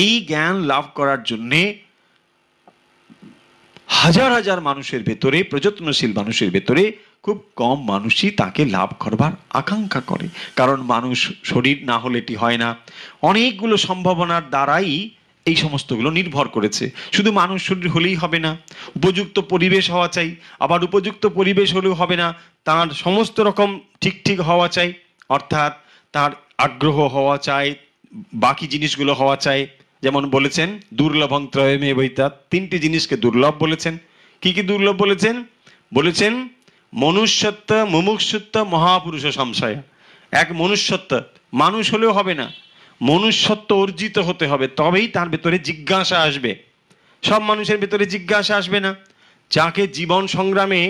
এই জ্ঞান লাভ করার জন্যে হাজার হাজার মানুষের ভেতরে, প্রযত্নশীল মানুষের ভেতরে খুব কম মানুষই তাকে লাভ করবার আকাঙ্ক্ষা করে। কারণ মানুষ শরীর না হলে এটি হয় না, অনেকগুলো সম্ভাবনার দ্বারাই এই সমস্তগুলো নির্ভর করেছে। শুধু মানুষ শরীর হলেই হবে না, উপযুক্ত পরিবেশ হওয়া চাই, আবার উপযুক্ত পরিবেশ হলেও হবে না, তার সমস্ত রকম ঠিক ঠিক হওয়া চাই, অর্থাৎ তার আগ্রহ হওয়া চাই, বাকি জিনিসগুলো হওয়া চাই। যেমন বলেছেন দুর্লভং ত্রয়মে বৈতা, 3টি জিনিসকে দুর্লভ বলেছেন। কি কি দুর্লভ বলেছেন? বলেছেন মনুষ্যত্ব, মুমুক্ষুত্ব, মহাপুরুষ সংশয়। এক মনুষ্যত্ব, মানুষ হলেও হবে না, মনুষ্যত্ব অর্জিত হতে হবে, তবেই তার ভেতরে জিজ্ঞাসা আসবে। সব মানুষের ভেতরে জিজ্ঞাসা আসবে না। যাকে জীবন সংগ্রামে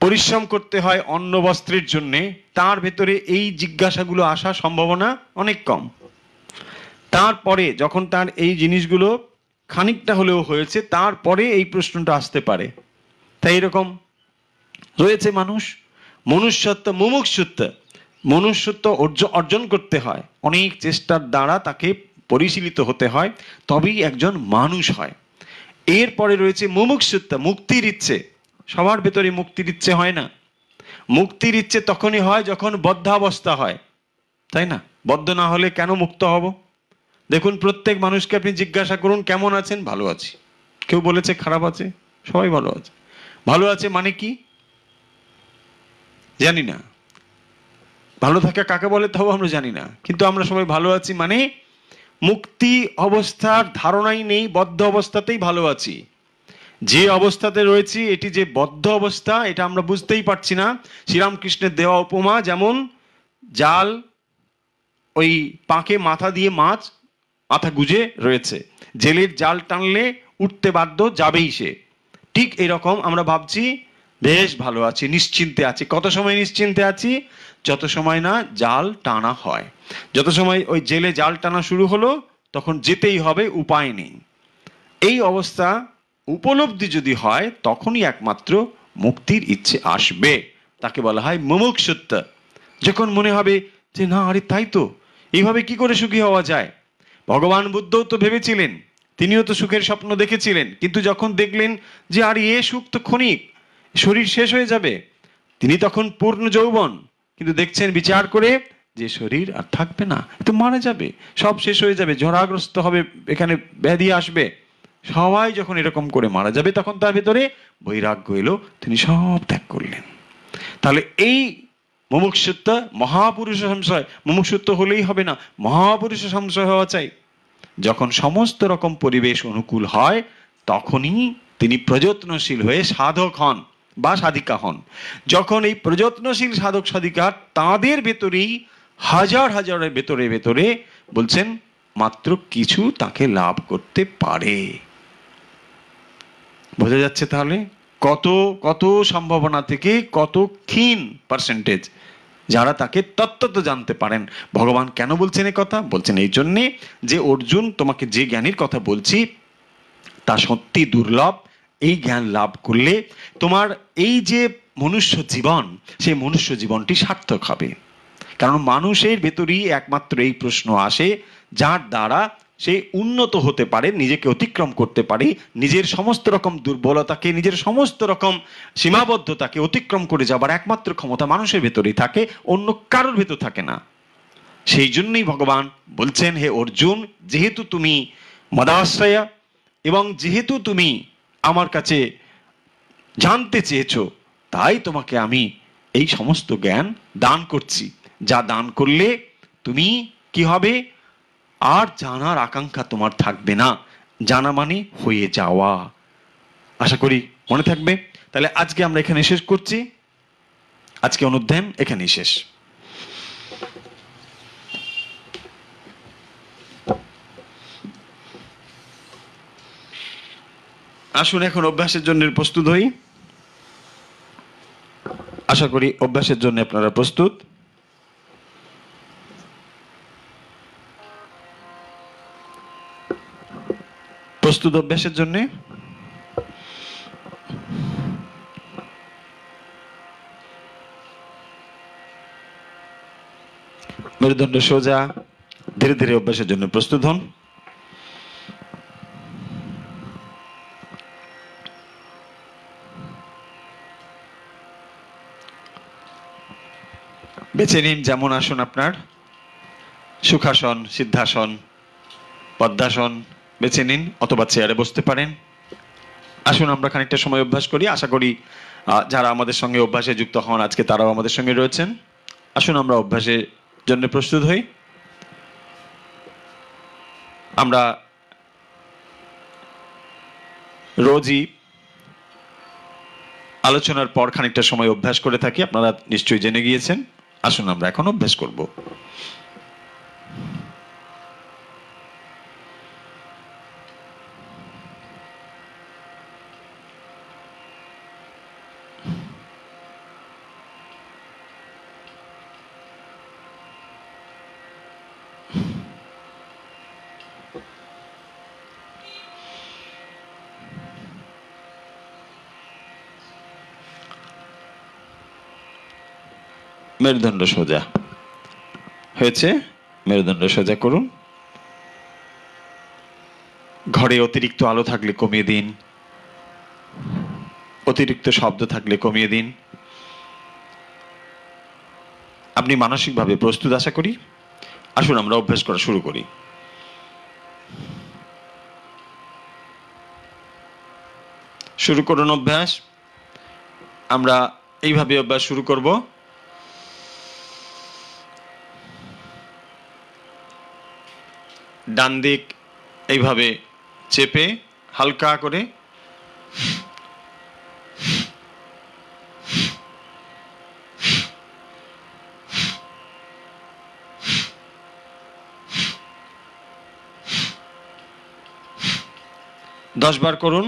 পরিশ্রম করতে হয় অন্ন বস্ত্রের জন্যে, তার ভেতরে এই জিজ্ঞাসাগুলো আসার সম্ভাবনা অনেক কম। তারপরে যখন তার এই জিনিসগুলো খানিকটা হলেও হয়েছে, তারপরে এই প্রশ্নটা আসতে পারে। তাই এরকম রয়েছে মানুষ। মনুষ্যত্ব, মুমুক্ষুত্ব, মনুষ্যত্ব অর্জন করতে হয়, অনেক চেষ্টার দ্বারা তাকে পরিশীলিত হতে হয়, তবেই একজন মানুষ হয়। এরপরে রয়েছে মুমুক্ষুত্ব, মুক্তির ইচ্ছে। সবার ভেতরে মুক্তির ইচ্ছে হয় না। মুক্তির ইচ্ছে তখনই হয় যখন বদ্ধাবস্থা হয়, তাই না? বদ্ধ না হলে কেন মুক্ত হব? দেখুন, প্রত্যেক মানুষকে আপনি জিজ্ঞাসা করুন কেমন আছেন? ভালো আছি। কেউ বলেছে খারাপ আছে? সবাই ভালো আছে। ভালো আছে মানে কি জানি না, ভালো থাকা কাকে বলে তাও আমরা জানি না, কিন্তু আমরা সবাই ভালো আছি মানে মুক্তি অবস্থার ধারণাই নেই, বদ্ধ অবস্থাতেই ভালো আছি। যে অবস্থাতে রয়েছি এটি যে বদ্ধ অবস্থা, এটা আমরা বুঝতেই পারছি না। শ্রীরামকৃষ্ণের দেওয়া উপমা, যেমন জাল, ওই পাকে মাথা দিয়ে মাছ মাথা গুজে রয়েছে, জেলের জাল টানলে উঠতে বাধ্য, যাবেই সে। ঠিক এরকম আমরা ভাবছি বেশ ভালো আছি, নিশ্চিন্তে আছি। কত সময় নিশ্চিন্তে আছি? যত সময় না জাল টানা হয়। যত সময় ওই জেলে জাল টানা শুরু হলো, তখন যেতেই হবে, উপায় নেই। এই অবস্থা উপলব্ধি যদি হয় তখনই একমাত্র মুক্তির ইচ্ছে আসবে। তাকে বলা হয় মুমুক্ষুত্ব। যখন মনে হবে যে না, আরে তাই তো, এইভাবে কি করে সুখী হওয়া যায়। ভগবান বুদ্ধও তো ভেবেছিলেন, তিনিও তো সুখের স্বপ্ন দেখেছিলেন, কিন্তু যখন দেখলেন যে আর এ সুখ তো ক্ষণিক, শরীর শেষ হয়ে যাবে, তিনি তখন পূর্ণ যৌবন, কিন্তু দেখছেন বিচার করে যে শরীর আর থাকবে না, তো মারা যাবে, সব শেষ হয়ে যাবে, জরাগ্রস্ত হবে, এখানে ব্যাধি আসবে, সবাই যখন এরকম করে মারা যাবে তখন তার ভেতরে বৈরাগ্য এলো, তিনি সব ত্যাগ করলেন। তাহলে এই মুমুক্ষুত্ব, মহাপুরুষ সংশয়, মুমুক্ষুত্ব হলেই হবে না, মহাপুরুষ সংশয় হওয়া চাই। যখন সমস্ত রকম পরিবেশ অনুকূল হয় তখনই তিনি প্রযত্নশীল হয়ে সাধক হন বা সাধিকা হন। যখন এই প্রযত্নশীল সাধক সাধিকা তাঁদের ভেতরেই হাজার হাজারের ভেতরে ভেতরে বলছেন মাত্র কিছু তাকে লাভ করতে পারে। বোঝা যাচ্ছে তাহলে কত কত সম্ভাবনা থেকে কত ক্ষীণ পার্সেন্টেজ যারা তাকে তত্ত্বত জানতে পারেন। ভগবান কেন বলছেন এই কথা? বলছেন এই জন্যে যে অর্জুন, তোমাকে যে জ্ঞানীর কথা বলছি তা সত্যি দুর্লভ। এই জ্ঞান লাভ করলে তোমার এই যে মনুষ্য জীবন, সেই মনুষ্য জীবনটি সার্থক হবে। কারণ মানুষের ভেতরেই একমাত্র এই প্রশ্ন আসে যার দ্বারা সে উন্নত হতে পারে, নিজেকে অতিক্রম করতে পারে, নিজের সমস্ত রকম দুর্বলতাকে, নিজের সমস্ত রকম সীমাবদ্ধতাকে অতিক্রম করে যাবার একমাত্র ক্ষমতা মানুষের ভেতরেই থাকে, অন্য কারোর ভেতর থাকে না। সেই জন্যই ভগবান বলছেন, হে অর্জুন, যেহেতু তুমি মদাশ্রয়া এবং যেহেতু তুমি আমার কাছে জানতে চেয়েছো, তাই তোমাকে আমি এই সমস্ত জ্ঞান দান করছি, যা দান করলে তুমি কি হবে, আর জানার আকাঙ্ক্ষা তোমার থাকবে না। জানা মানে হয়ে যাওয়া। আশা করি মনে থাকবে। তাহলে আজকে আমরা এখানে শেষ করছি, আজকে অনুধ্যান এখানেই শেষ। আসুন এখন অভ্যাসের জন্য প্রস্তুত হই। আশা করি অভ্যাসের জন্য আপনারা প্রস্তুত। প্রস্তুত অভ্যাসের জন্য? মেরুদণ্ড সোজা, ধীরে ধীরে অভ্যাসের জন্য প্রস্তুত হন। বেছে নিন যেমন আসন আপনার, সুখাসন, সিদ্ধাসন, পদ্মাসন বেছে নিন, অথবা চেয়ারে বসতে পারেন। আসুন আমরা খানিকটা সময় অভ্যাস করি। আশা করি যারা আমাদের সঙ্গে অভ্যাসে যুক্ত হন আজকে তারাও আমাদের সঙ্গে রয়েছেন। আসুন আমরা অভ্যাসের জন্য প্রস্তুত হই। আমরা রোজই আলোচনার পর খানিকটা সময় অভ্যাস করে থাকি, আপনারা নিশ্চয়ই জেনে গিয়েছেন। আসুন আমরা এখন অভ্যাস করব। মেরুদণ্ড সোজা হয়েছে, মেরুদণ্ড সোজা করুন। ঘরে অতিরিক্ত আলো থাকলে কমিয়ে দিন, অতিরিক্ত শব্দ থাকলে কমিয়ে দিন। আপনি মানসিকভাবে প্রস্তুত আশা করি। আসুন আমরা অভ্যাস করা শুরু করি। শুরু করুন অভ্যাস। আমরা এইভাবে অভ্যাস শুরু করব। ডান দিক এইভাবে চেপে হালকা করে, দশ বার করুন।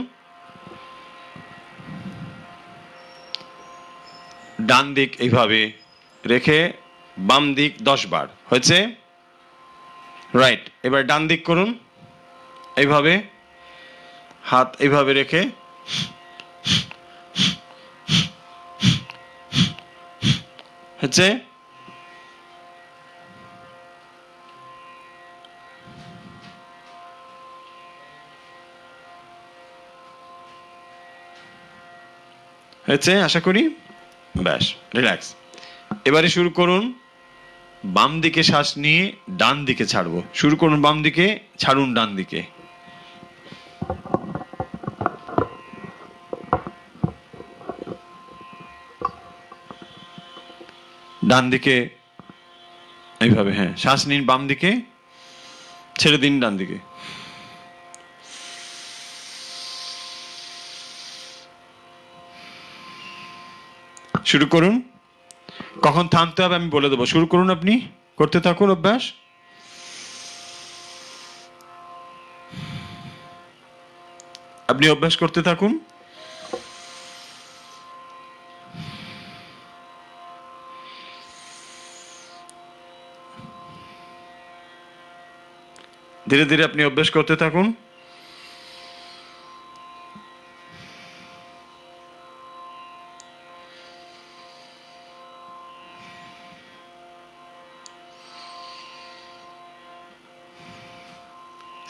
ডান দিক এইভাবে রেখে বাম দিক 10 বার। হয়েছে? রাইট, এবার ডান দিক করুন। এইভাবে হাত এইভাবে রেখে হচ্ছে হয়েছে আশা করি। ব্যাস, রিল্যাক্স। এবারে শুরু করুন। বাম দিকে শ্বাস নিয়ে ডান দিকে ছাড়বো। শুরু করুন বাম দিকে, ছাড়ুন ডান দিকে। ডান দিকে এইভাবে, হ্যাঁ, শ্বাস নিন বাম দিকে, ছেড়ে দিন ডান দিকে। শুরু করুন। কখন থামতে হবে আমি বলে দেবো। শুরু করুন, আপনি করতে থাকুন অভ্যাস। আপনি অভ্যাস করতে থাকুন। ধীরে ধীরে আপনি অভ্যাস করতে থাকুন।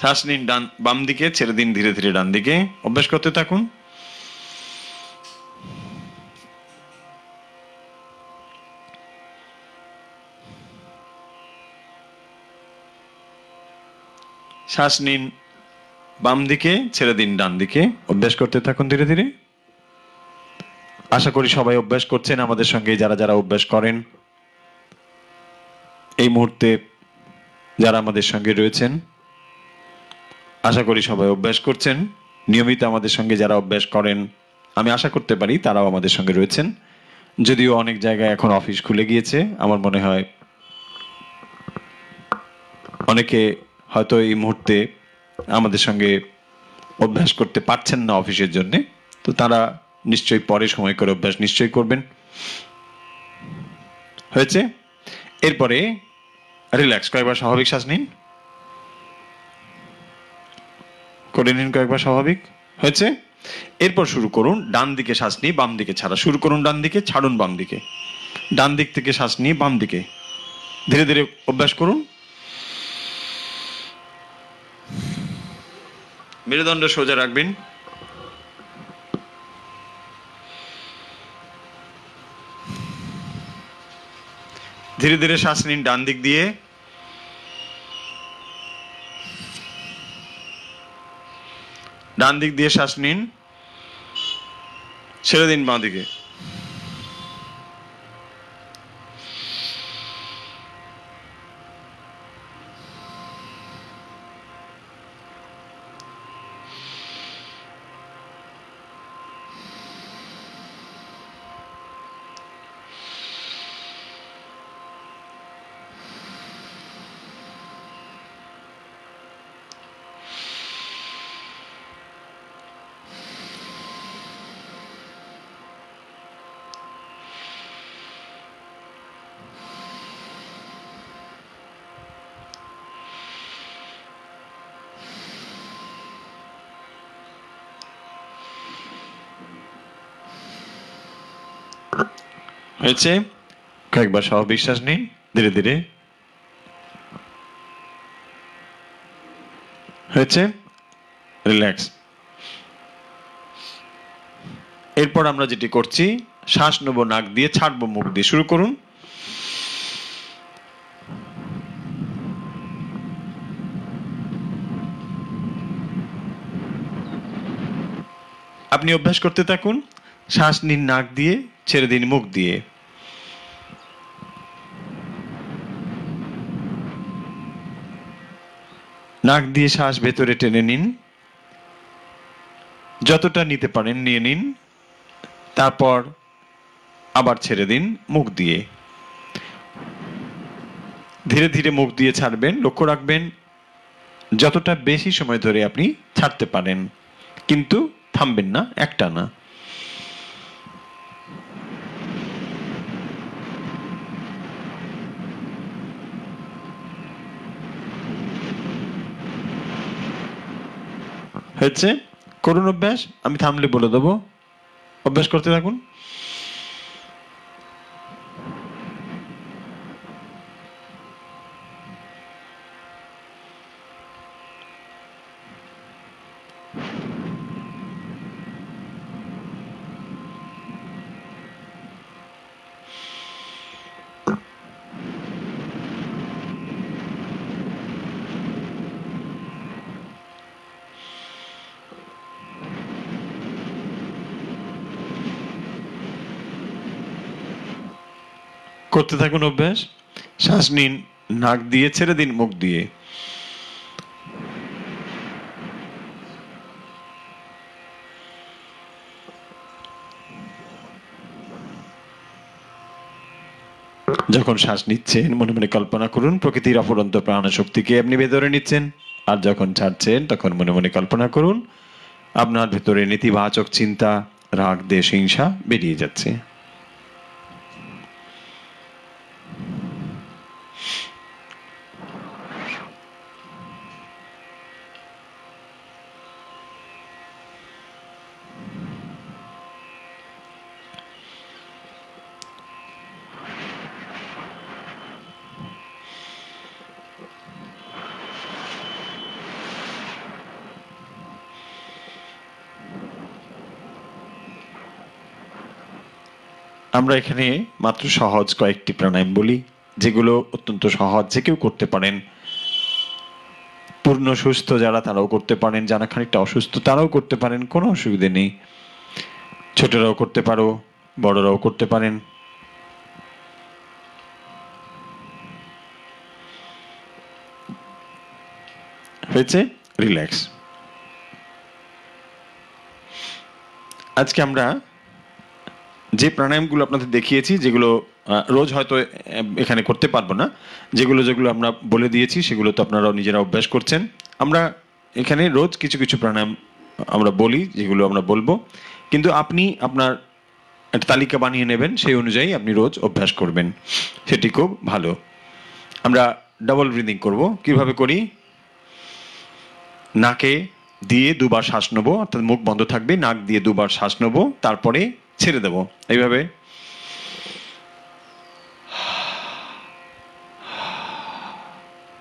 শ্বাস নিন ডান বাম দিকে, ছেড়ে দিন ধীরে ধীরে ডান দিকে। অভ্যাস করতে থাকুন। শ্বাস নিন বাম দিকে, ছেড়ে দিন ডান দিকে। অভ্যাস করতে থাকুন ধীরে ধীরে। আশা করি সবাই অভ্যাস করছেন আমাদের সঙ্গে। যারা যারা অভ্যাস করেন এই মুহূর্তে, যারা আমাদের সঙ্গে রয়েছেন, আশা করি সবাই অভ্যাস করছেন নিয়মিত আমাদের সঙ্গে। যারা অভ্যাস করেন আমি আশা করতে পারি তারাও আমাদের সঙ্গে রয়েছেন। যদিও অনেক জায়গায় এখন অফিস খুলে গিয়েছে, আমার মনে হয় অনেকে হয়তো এই মুহূর্তে আমাদের সঙ্গে অভ্যাস করতে পারছেন না অফিসের জন্য। তো তারা নিশ্চয়ই পরে সময় করে অভ্যাস নিশ্চয়ই করবেন। হয়েছে? এরপরে রিল্যাক্স, কয়েকবার স্বাভাবিক শ্বাস নিন, করে নিন কয়েকবার স্বাভাবিক। হয়েছে? এরপর শুরু করুন ডান দিকে শ্বাস নিয়ে বাম দিকে ছাড়া। শুরু করুন ডান দিকে, ছাড়ুন বাম দিকে। ডান দিক থেকে শ্বাস নিয়ে বাম দিকে ধীরে ধীরে অভ্যাস করুন। মেরুদণ্ড সোজা রাখবেন। ধীরে ধীরে শ্বাস নিন ডান দিক দিয়ে, ডান দিক দিয়ে শ্বাস নিন, ছেড়ে দিন বাঁ দিকে। হয়েছে? কয়েকবার স্বাভাবিক শ্বাস নিন ধীরে ধীরে। হয়েছে? রিল্যাক্স। এরপর আমরা যেটি করছি, শ্বাস নেবো নাক দিয়ে, ছাড়বো মুখ দিয়ে। শুরু করুন। আপনি অভ্যাস করতে থাকুন। শ্বাস নিন নাক দিয়ে, ছেড়ে দিন মুখ দিয়ে। নাক দিয়ে শ্বাস ভেতরে টেনে নিন, যতটা নিতে পারেন নিয়ে নিন। তারপর আবার ছেড়ে দিন মুখ দিয়ে। ধীরে ধীরে মুখ দিয়ে ছাড়বেন। লক্ষ্য রাখবেন যতটা বেশি সময় ধরে আপনি ছাড়তে পারেন, কিন্তু থামবেন না একটানা। হচ্ছে? করুন অভ্যাস, আমি থামলে বলে দেবো, অভ্যাস করতে থাকুন। করতে থাকুন অভ্যাস। শ্বাস নিন নাক দিয়ে, ছেড়ে দিন মুখ দিয়ে। যখন শ্বাস নিচ্ছেন মনে মনে কল্পনা করুন প্রকৃতির অফুরন্ত প্রাণ শক্তিকে আপনি ভেতরে নিচ্ছেন, আর যখন ছাড়ছেন তখন মনে মনে কল্পনা করুন আপনার ভেতরে নেতিবাচক চিন্তা, রাগ, দ্বেষ, হিংসা বেরিয়ে যাচ্ছে। আমরা এখানে মাত্র সহজ কয়েকটি প্রাণায়াম বলি, যেগুলো অত্যন্ত সহজ, যে কেউ করতে পারেন। পূর্ণ সুস্থ যারা তারাও করতে পারেন, যারা খানিকটা অসুস্থ তারাও করতে পারেন, কোনো অসুবিধে নেই। ছোটরাও করতে পারো, বড়রাও করতে পারেন। হয়েছে? রিল্যাক্স। আজকে আমরা যে প্রাণায়ামগুলো আপনাদের দেখিয়েছি, যেগুলো রোজ হয়তো এখানে করতে পারবো না, যেগুলো যেগুলো আমরা বলে দিয়েছি সেগুলো তো আপনারাও নিজেরা অভ্যাস করছেন। আমরা এখানে রোজ কিছু কিছু প্রাণায়াম আমরা বলি, যেগুলো আমরা বলবো, কিন্তু আপনি আপনার একটা তালিকা বানিয়ে নেবেন, সেই অনুযায়ী আপনি রোজ অভ্যাস করবেন, সেটি খুব ভালো। আমরা ডাবল ব্রিদিং করব। কিভাবে করি? নাকে দিয়ে দুবার শ্বাস নেবো, অর্থাৎ মুখ বন্ধ থাকবে, নাক দিয়ে দুবার শ্বাস নেবো, তারপরে ছেড়ে দেব, এইভাবে।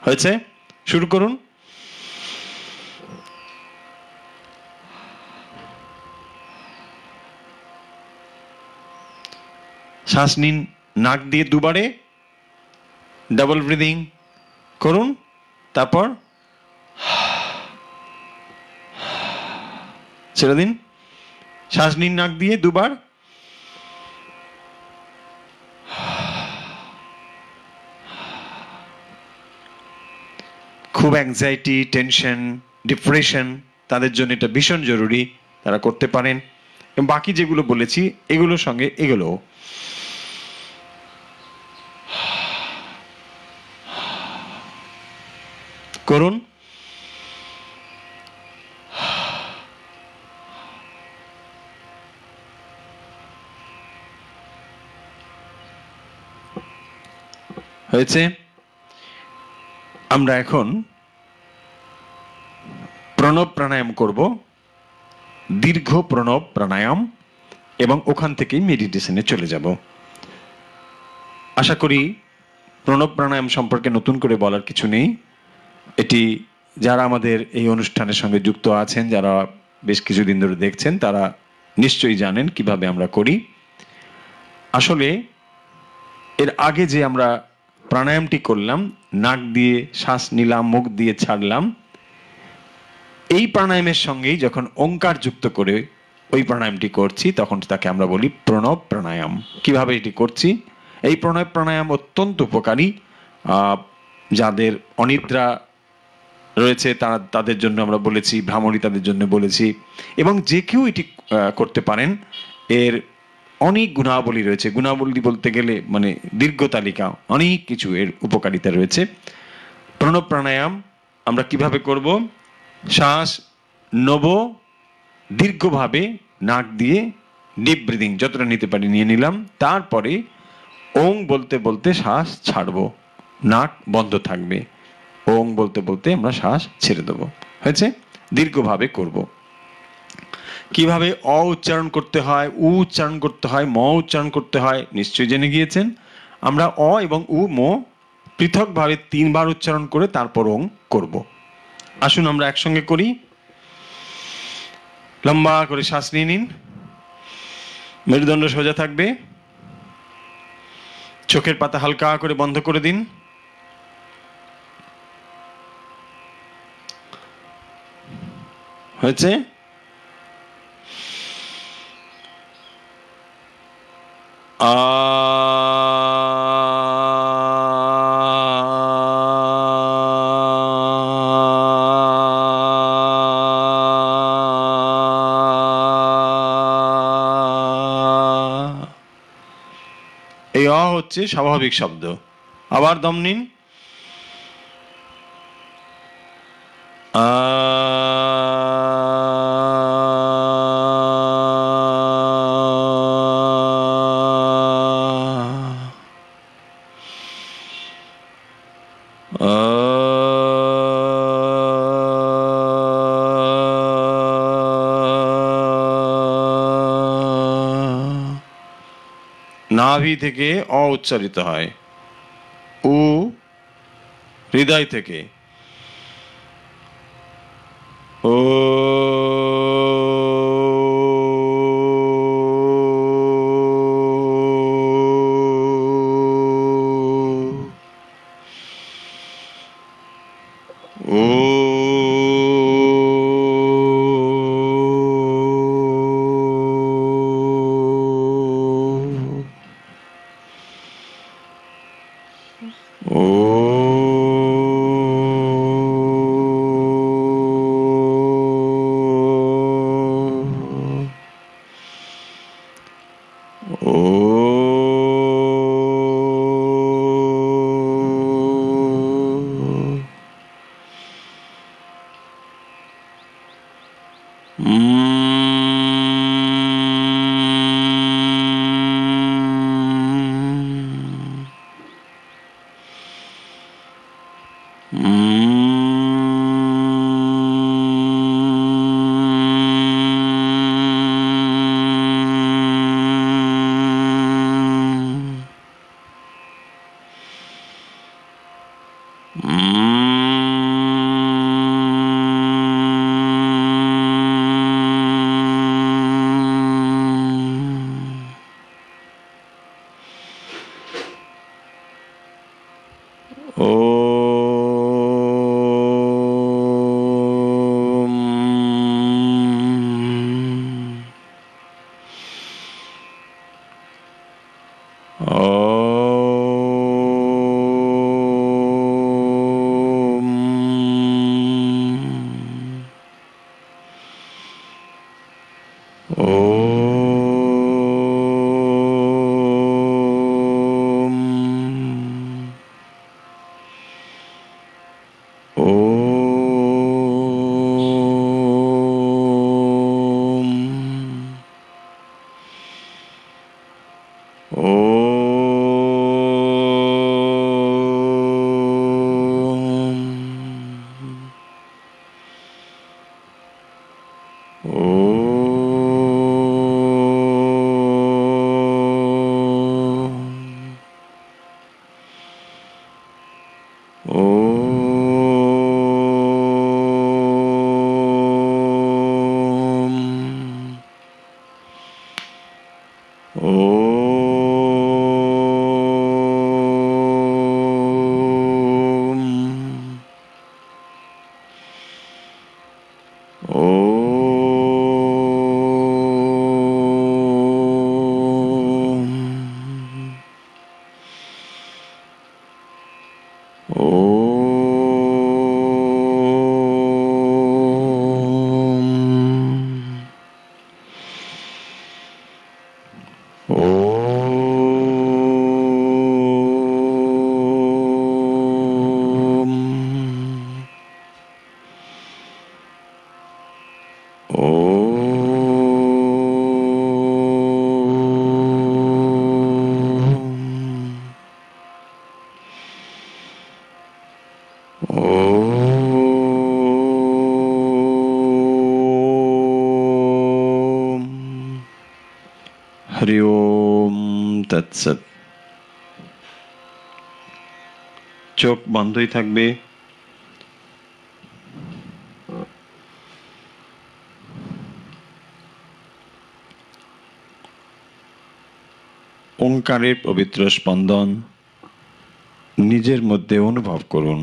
হয়েছে? শুরু করুন। শ্বাস নিন নাক দিয়ে দুবারে, ডাবল ব্রিদিং করুন, তারপর ছেড়ে দিন। শ্বাস নিন নাক দিয়ে দুবার, খুব অ্যাংজাইটি, টেনশন, ডিপ্রেশন, তাদের জন্য এটা ভীষণ জরুরি, তারা করতে পারেন। এবং বাকি যেগুলো বলেছি এগুলোর সঙ্গে এগুলো করুন। হয়েছে? আমরা এখন প্রণব প্রাণায়াম করব, দীর্ঘ প্রণব প্রাণায়াম, এবং ওখান থেকেই মেডিটেশনে চলে যাব। আশা করি প্রণব প্রাণায়াম সম্পর্কে নতুন করে বলার কিছু নেই। এটি যারা আমাদের এই অনুষ্ঠানের সঙ্গে যুক্ত আছেন, যারা বেশ কিছুদিন ধরে দেখছেন, তারা নিশ্চয়ই জানেন কিভাবে আমরা করি। আসলে এর আগে যে আমরা প্রাণায়ামটি করলাম, নাক দিয়ে শ্বাস নিলাম, মুখ দিয়ে ছাড়লাম, এই প্রাণায়ামের সঙ্গেই যখন ওঙ্কার যুক্ত করে ওই প্রাণায়ামটি করছি, তখন তাকে আমরা বলি প্রণব প্রাণায়াম। কিভাবে এটি করছি? এই প্রণব প্রাণায়াম অত্যন্ত উপকারী। যাদের অনিদ্রা রয়েছে তাদের জন্য আমরা বলেছি, ভ্রামরী তাদের জন্য বলেছি, এবং যে কেউ এটি করতে পারেন। এর অনেক গুণাবলী রয়েছে, গুণাবলী বলতে গেলে মানে দীর্ঘ তালিকা, অনেক কিছু এর উপকারিতা রয়েছে। প্রণব প্রাণায়াম আমরা কিভাবে করব? শ্বাস নেব দীর্ঘভাবে নাক দিয়ে, ডিপ ব্রিদিং যতটা নিতে পারি নিয়ে নিলাম, তারপরে ওং বলতে বলতে শ্বাস ছাড়বো, নাক বন্ধ থাকবে, ওং বলতে বলতে আমরা শ্বাস ছেড়ে দেবো। হয়েছে? দীর্ঘভাবে করব। কিভাবে অ উচ্চারণ করতে হয়, উ উচ্চারণ করতে হয়, ম উচ্চারণ করতে হয় নিশ্চয়ই জেনে গিয়েছেন। আমরা অ এবং উ ম পৃথকভাবে 3 বার উচ্চারণ করে তারপর ওং করব। আসুন আমরা একসঙ্গে করি। লম্বা করে শ্বাস নিয়ে নিন, মেরুদণ্ড সোজা থাকবে, চোখের পাতা হালকা করে বন্ধ করে দিন। হয়েছে? এই অ হচ্ছে স্বাভাবিক শব্দ। আবার দম নিন। নাভি থেকে অ উচ্চারিত হয়, উ হৃদয় থেকে ও। সৎ। চোখ বন্ধই থাকবে। ওঙ্কারের পবিত্র স্পন্দন নিজের মধ্যে অনুভব করুন।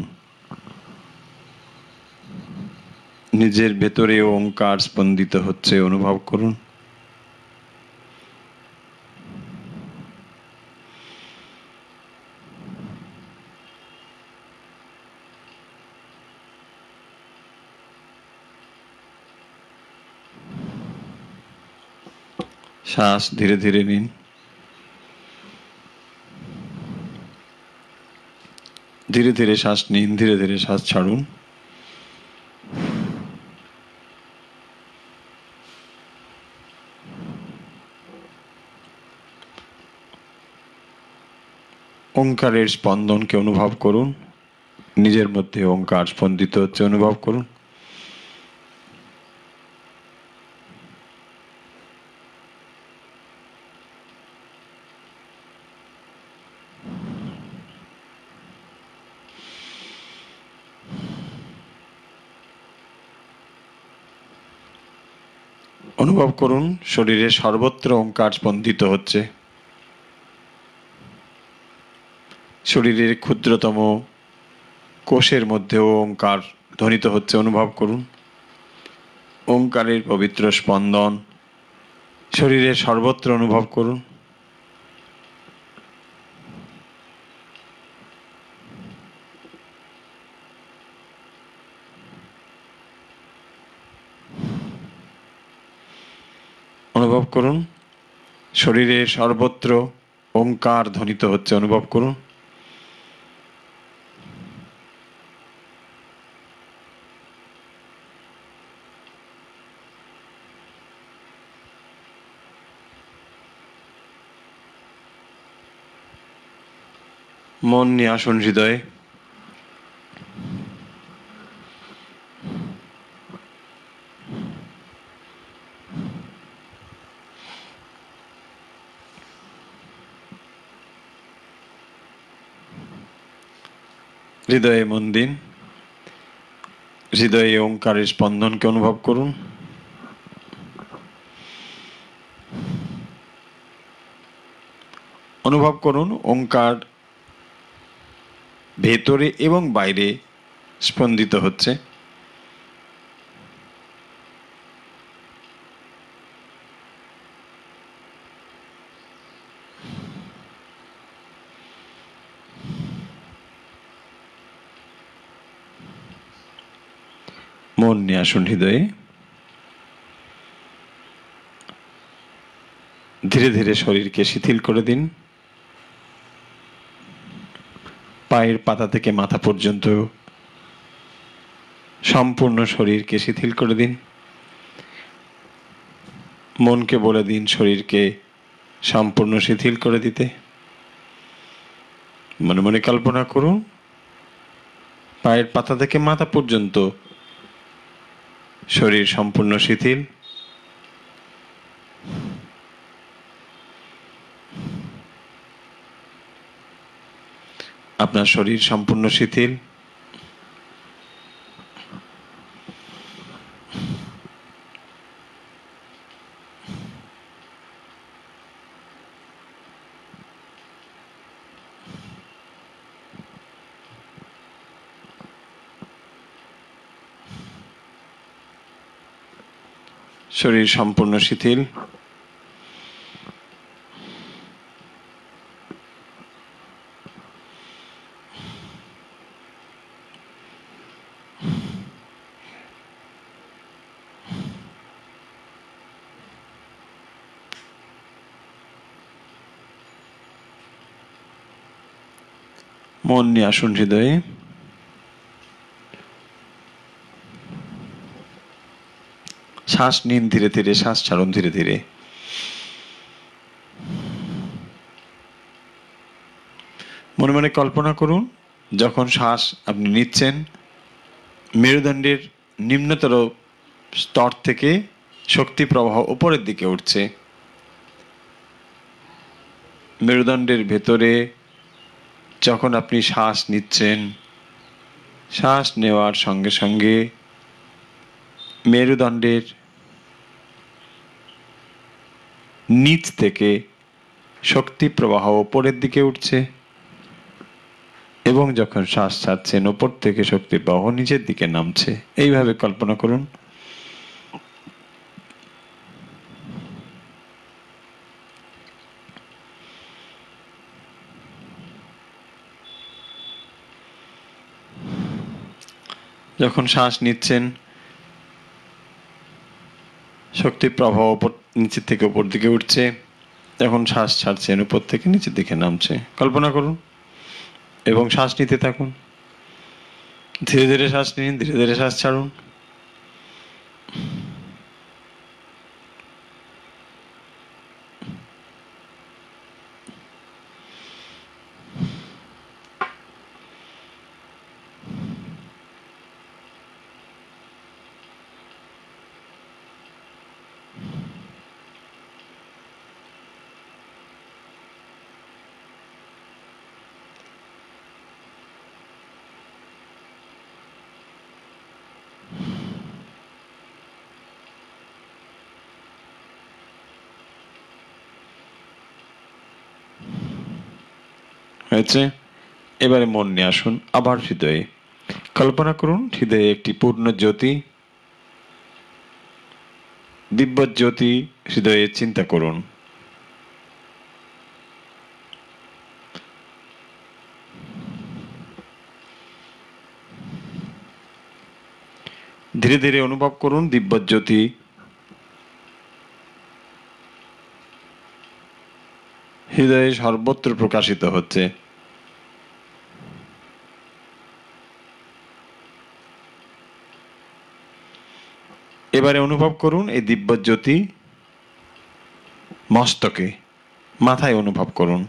নিজের ভেতরে ওঙ্কার স্পন্দিত হচ্ছে অনুভব করুন। শ্বাস ধীরে ধীরে নিন, ধীরে ধীরে শ্বাস নিন, ধীরে ধীরে শ্বাস ছাড়ুন। ওঙ্কারের স্পন্দনকে অনুভব করুন। নিজের মধ্যে ওঙ্কার স্পন্দিত হচ্ছে অনুভব করুন। অনুভব করুন শরীরের সর্বত্র ওঙ্কার স্পন্দিত হচ্ছে। শরীরের ক্ষুদ্রতম কোষের মধ্যেও ওঙ্কার ধ্বনিত হচ্ছে অনুভব করুন। ওঙ্কারের পবিত্র স্পন্দন শরীরের সর্বত্র অনুভব করুন। অনুভব করুন শরীরের সর্বত্র ওঙ্কার ধ্বনিত হচ্ছে অনুভব করুন। মন নিয়ে আসুন হৃদয়ে। হৃদয়ে মন দিন, হৃদয়ে ওঙ্কারের স্পন্দনকে অনুভব করুন। অনুভব করুন ওঙ্কার ভেতরে এবং বাইরে স্পন্দিত হচ্ছে। মন নিয়ে আসুন হৃদয়ে। ধীরে ধীরে শরীরকে শিথিল করে দিন। পায়ের পাতা থেকে মাথা পর্যন্ত সম্পূর্ণ শরীরকে শিথিল করে দিন। মনকে বলে দিন শরীরকে সম্পূর্ণ শিথিল করে দিতে। মনে মনে কল্পনা করুন পায়ের পাতা থেকে মাথা পর্যন্ত শরীর সম্পূর্ণ শিথিল। আপনার শরীর সম্পূর্ণ শিথিল। শরীর সম্পূর্ণ শিথিল। মন নিয়ে আসুন হৃদয়ে। শ্বাস নিন ধীরে ধীরে, শ্বাস ছাড়ুন ধীরে ধীরে। মনে মনে কল্পনা করুন যখন শ্বাস আপনি নিচ্ছেন মেরুদণ্ডের নিম্নতর স্তর থেকে শক্তি প্রবাহ উপরের দিকে উঠছে। মেরুদণ্ডের ভেতরে যখন আপনি শ্বাস নিচ্ছেন, শ্বাস নেওয়ার সঙ্গে সঙ্গে মেরুদণ্ডের নিচ থেকে শক্তি প্রবাহ ওপরের দিকে উঠছে, এবং যখন শ্বাস ছাড়ছেন ওপর থেকে শক্তি প্রবাহ নিচের দিকে নামছে। এইভাবে কল্পনা করুন। যখন শ্বাস নিচ্ছেন শক্তি প্রবাহ ওপর নিচের থেকে উপর দিকে উঠছে, যখন শ্বাস ছাড়ছেন উপর থেকে নিচের দিকে নামছে। কল্পনা করুন এবং শ্বাস নিতে থাকুন। ধীরে ধীরে শ্বাস নিন, ধীরে ধীরে শ্বাস ছাড়ুন। হয়েছে? এবারে মন নিয়ে আসুন আবার হৃদয়ে। কল্পনা করুন হৃদয়ে একটি পূর্ণ জ্যোতি, দিব্য জ্যোতি হৃদয়ে চিন্তা করুন। ধীরে ধীরে অনুভব করুন দিব্য জ্যোতি হৃদয়ে সর্বত্র প্রকাশিত হচ্ছে। এবারে অনুভব করুন এই দিব্য জ্যোতি মস্তকে, মাথায় অনুভব করুন।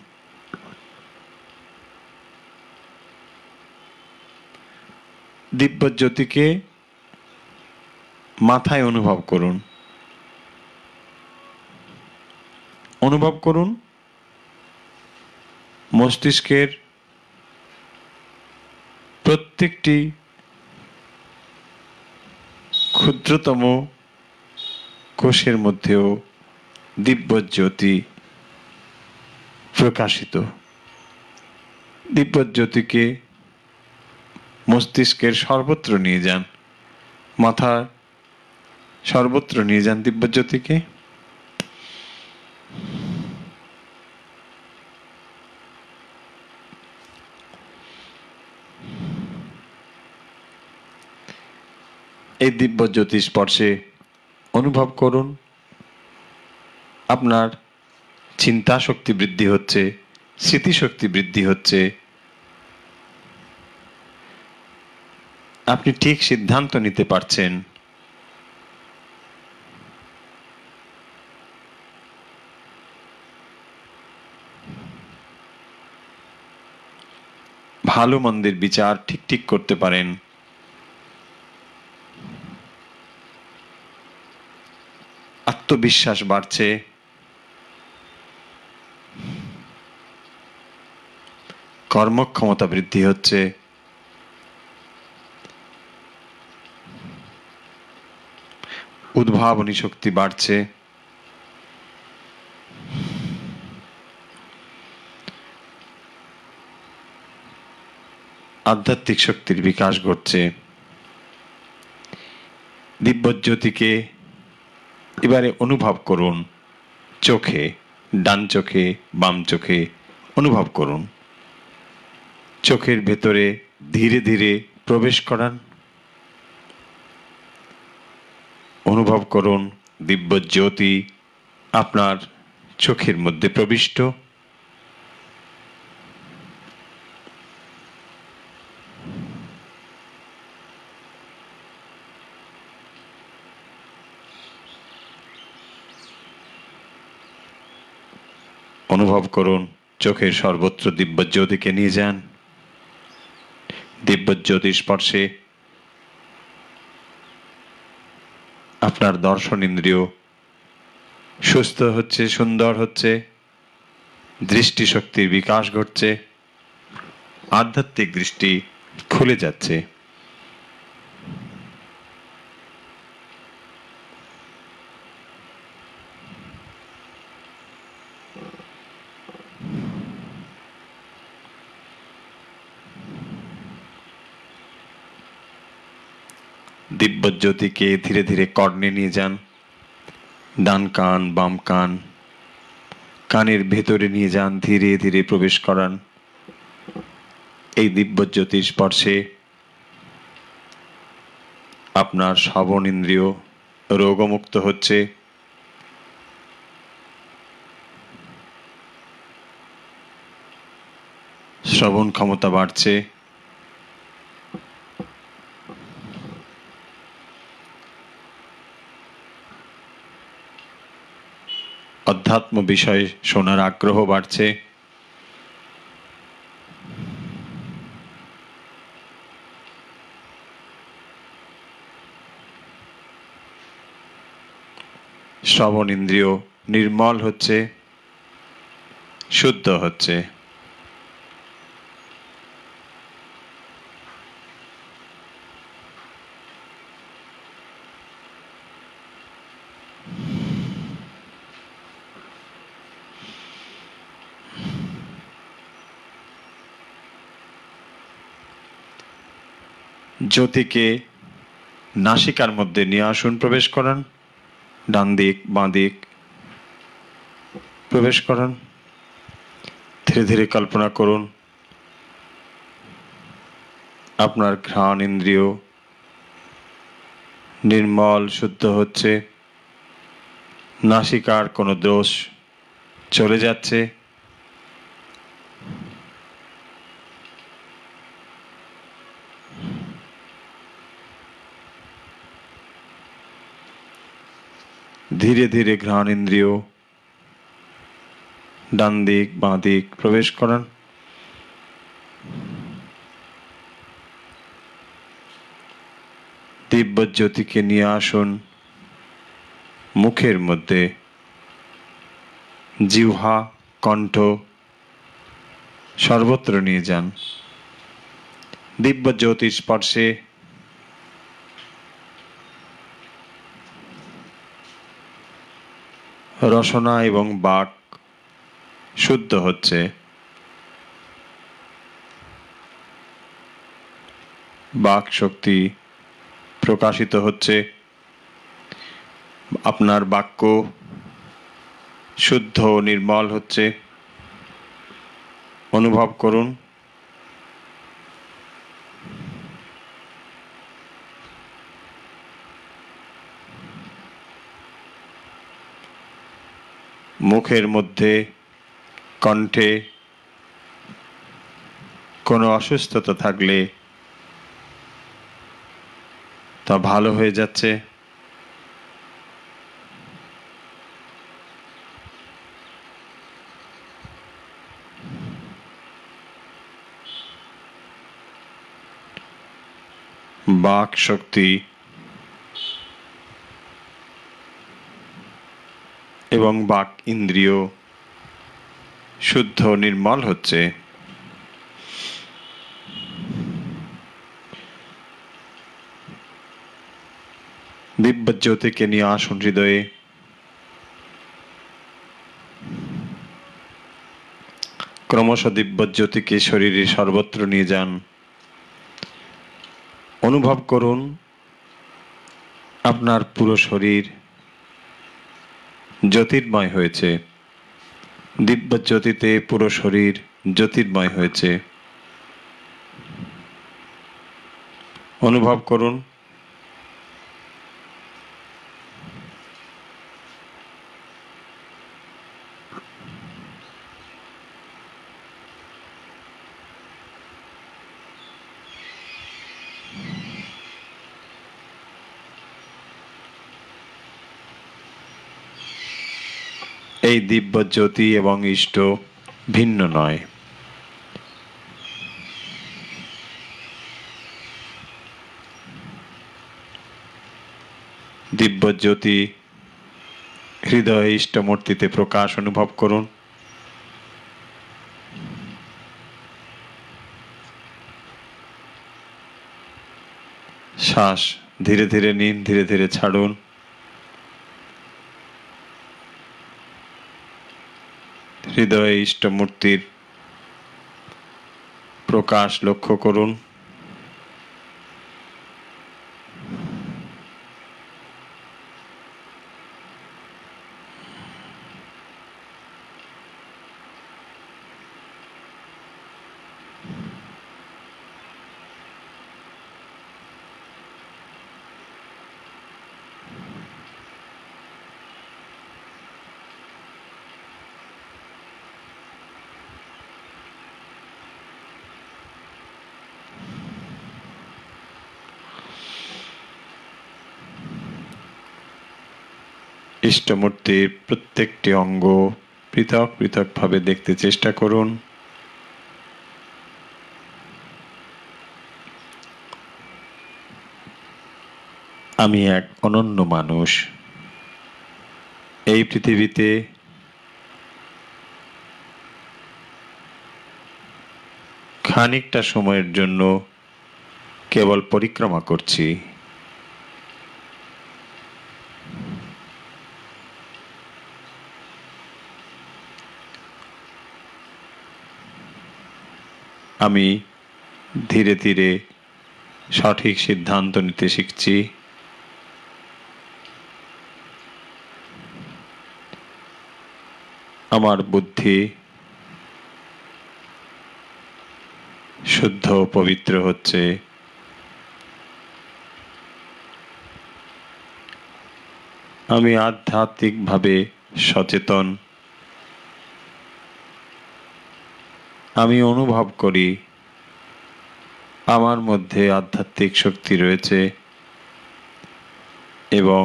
দিব্য জ্যোতিকে মাথায় অনুভব করুন। অনুভব করুন মস্তিষ্কের প্রত্যেকটি ক্ষুদ্রতম কোষের মধ্যেও দিব্য জ্যোতি প্রকাশিত। দিব্য জ্যোতিকে মস্তিষ্কের সর্বত্র নিয়ে যান, মাথা সর্বত্র নিয়ে যান দিব্য জ্যোতিকে। এই দিব্য জ্যোতি স্পর্শে অনুভব করুন আপনার চিন্তা শক্তি বৃদ্ধি হচ্ছে, স্মৃতিশক্তি বৃদ্ধি হচ্ছে, আপনি ঠিক সিদ্ধান্ত নিতে পারছেন। ভালো মন্দের বিচার ঠিক ঠিক করতে পারেন। আত্মবিশ্বাস বাড়ছে, কর্মক্ষমতা বৃদ্ধি হচ্ছে, উদ্ভাবনী শক্তি বাড়ছে, আধ্যাত্মিক শক্তির বিকাশ ঘটছে। দিব্যজ্যোতিকে এবারে অনুভব করুন চোখে, ডান চোখে, বাম চোখে অনুভব করুন। চোখের ভেতরে ধীরে ধীরে প্রবেশ করান। অনুভব করুন দিব্য জ্যোতি আপনার চোখের মধ্যে প্রবিষ্ট। অনুভব করুন চোখের সর্বত্র দিব্য জ্যোতিকে নিয়ে যান। দিব্য জ্যোতির স্পর্শে আপনার দর্শন ইন্দ্রিয় সুস্থ হচ্ছে, সুন্দর হচ্ছে। দৃষ্টিশক্তির বিকাশ ঘটছে, আধ্যাত্মিক দৃষ্টি খুলে যাচ্ছে। দিব্যজ্যোতিকে ধীরে ধীরে কর্ণে নিয়ে যান, ডান কান বাম কান, কানের ভেতরে নিয়ে যান, ধীরে ধীরে প্রবেশ করান। এই দিব্যজ্যোতির স্পর্শে আপনার শ্রবণ ইন্দ্রিয় রোগমুক্ত হচ্ছে, শ্রবণ ক্ষমতা বাড়ছে, অধ্যাত্ম বিষয়ে শোনার আগ্রহ বাড়ছে। শ্রবণ ইন্দ্রিয় নির্মল হচ্ছে, শুদ্ধ হচ্ছে। জ্যোতিকে নাসিকার মধ্যে নিয়ে আসুন, প্রবেশ করান, ডান দিক বাঁ দিক প্রবেশ করান। ধীরে ধীরে কল্পনা করুন আপনার ঘ্রাণ ইন্দ্রিয় নির্মল শুদ্ধ হচ্ছে, নাসিকার কোনো দোষ চলে যাচ্ছে। ধীরে ধীরে ঘ্রাণ ইন্দ্রিয় ডান দিক বাঁ দিক প্রবেশ করান। দিব্যজ্যোতিকে নিয়ে আসুন মুখের মধ্যে, জিহ্বা কণ্ঠ সর্বত্র নিয়ে যান। দিব্যজ্যোতির স্পর্শে রসনা এবং বাক শুদ্ধ হচ্ছে, বাক শক্তি প্রকাশিত হচ্ছে। আপনার বাক্য শুদ্ধ নির্মল হচ্ছে, অনুভব করুন। মুখের মধ্যে কণ্ঠে কোনো অসুস্থতা থাকলে তা ভালো হয়ে যাচ্ছে। বাক শক্তি এবং বাক ইন্দ্রিয় শুদ্ধ নির্মল হচ্ছে। দিব্যজ্যোতিকে নিয়ে আসুন হৃদয়ে, ক্রমশ দিব্যজ্যোতিকে শরীরে সর্বত্র নিয়ে যান। অনুভব করুন আপনার পুরো শরীর জ্যোতির্ময় হয়েছে, দিব্যজ্যোতিতে পুরো শরীর জ্যোতির্ময় হয়েছে। অনুভব করুন এই দিব্যজ্যোতি এবং ইষ্ট ভিন্ন নয়। দিব্যজ্যোতি হৃদয়ে ইষ্টমূর্তিতে প্রকাশ অনুভব করুন। শ্বাস ধীরে ধীরে নিন, ধীরে ধীরে ছাড়ুন। হৃদয়ে ইষ্টমূর্তির প্রকাশ লক্ষ্য করুন। ইষ্টমূর্তির প্রত্যেকটি অঙ্গ পৃথক পৃথকভাবে দেখতে চেষ্টা করুন। আমি এক অনন্য মানুষ। এই পৃথিবীতে খানিকটা সময়ের জন্য কেবল পরিক্রমা করছি। আমি ধীরে ধীরে সঠিক সিদ্ধান্ত নিতে শিখছি। আমার বুদ্ধি শুদ্ধ পবিত্র হচ্ছে। আমি আধ্যাত্মিকভাবে সচেতন। আমি অনুভব করি আমার মধ্যে আধ্যাত্মিক শক্তি রয়েছে এবং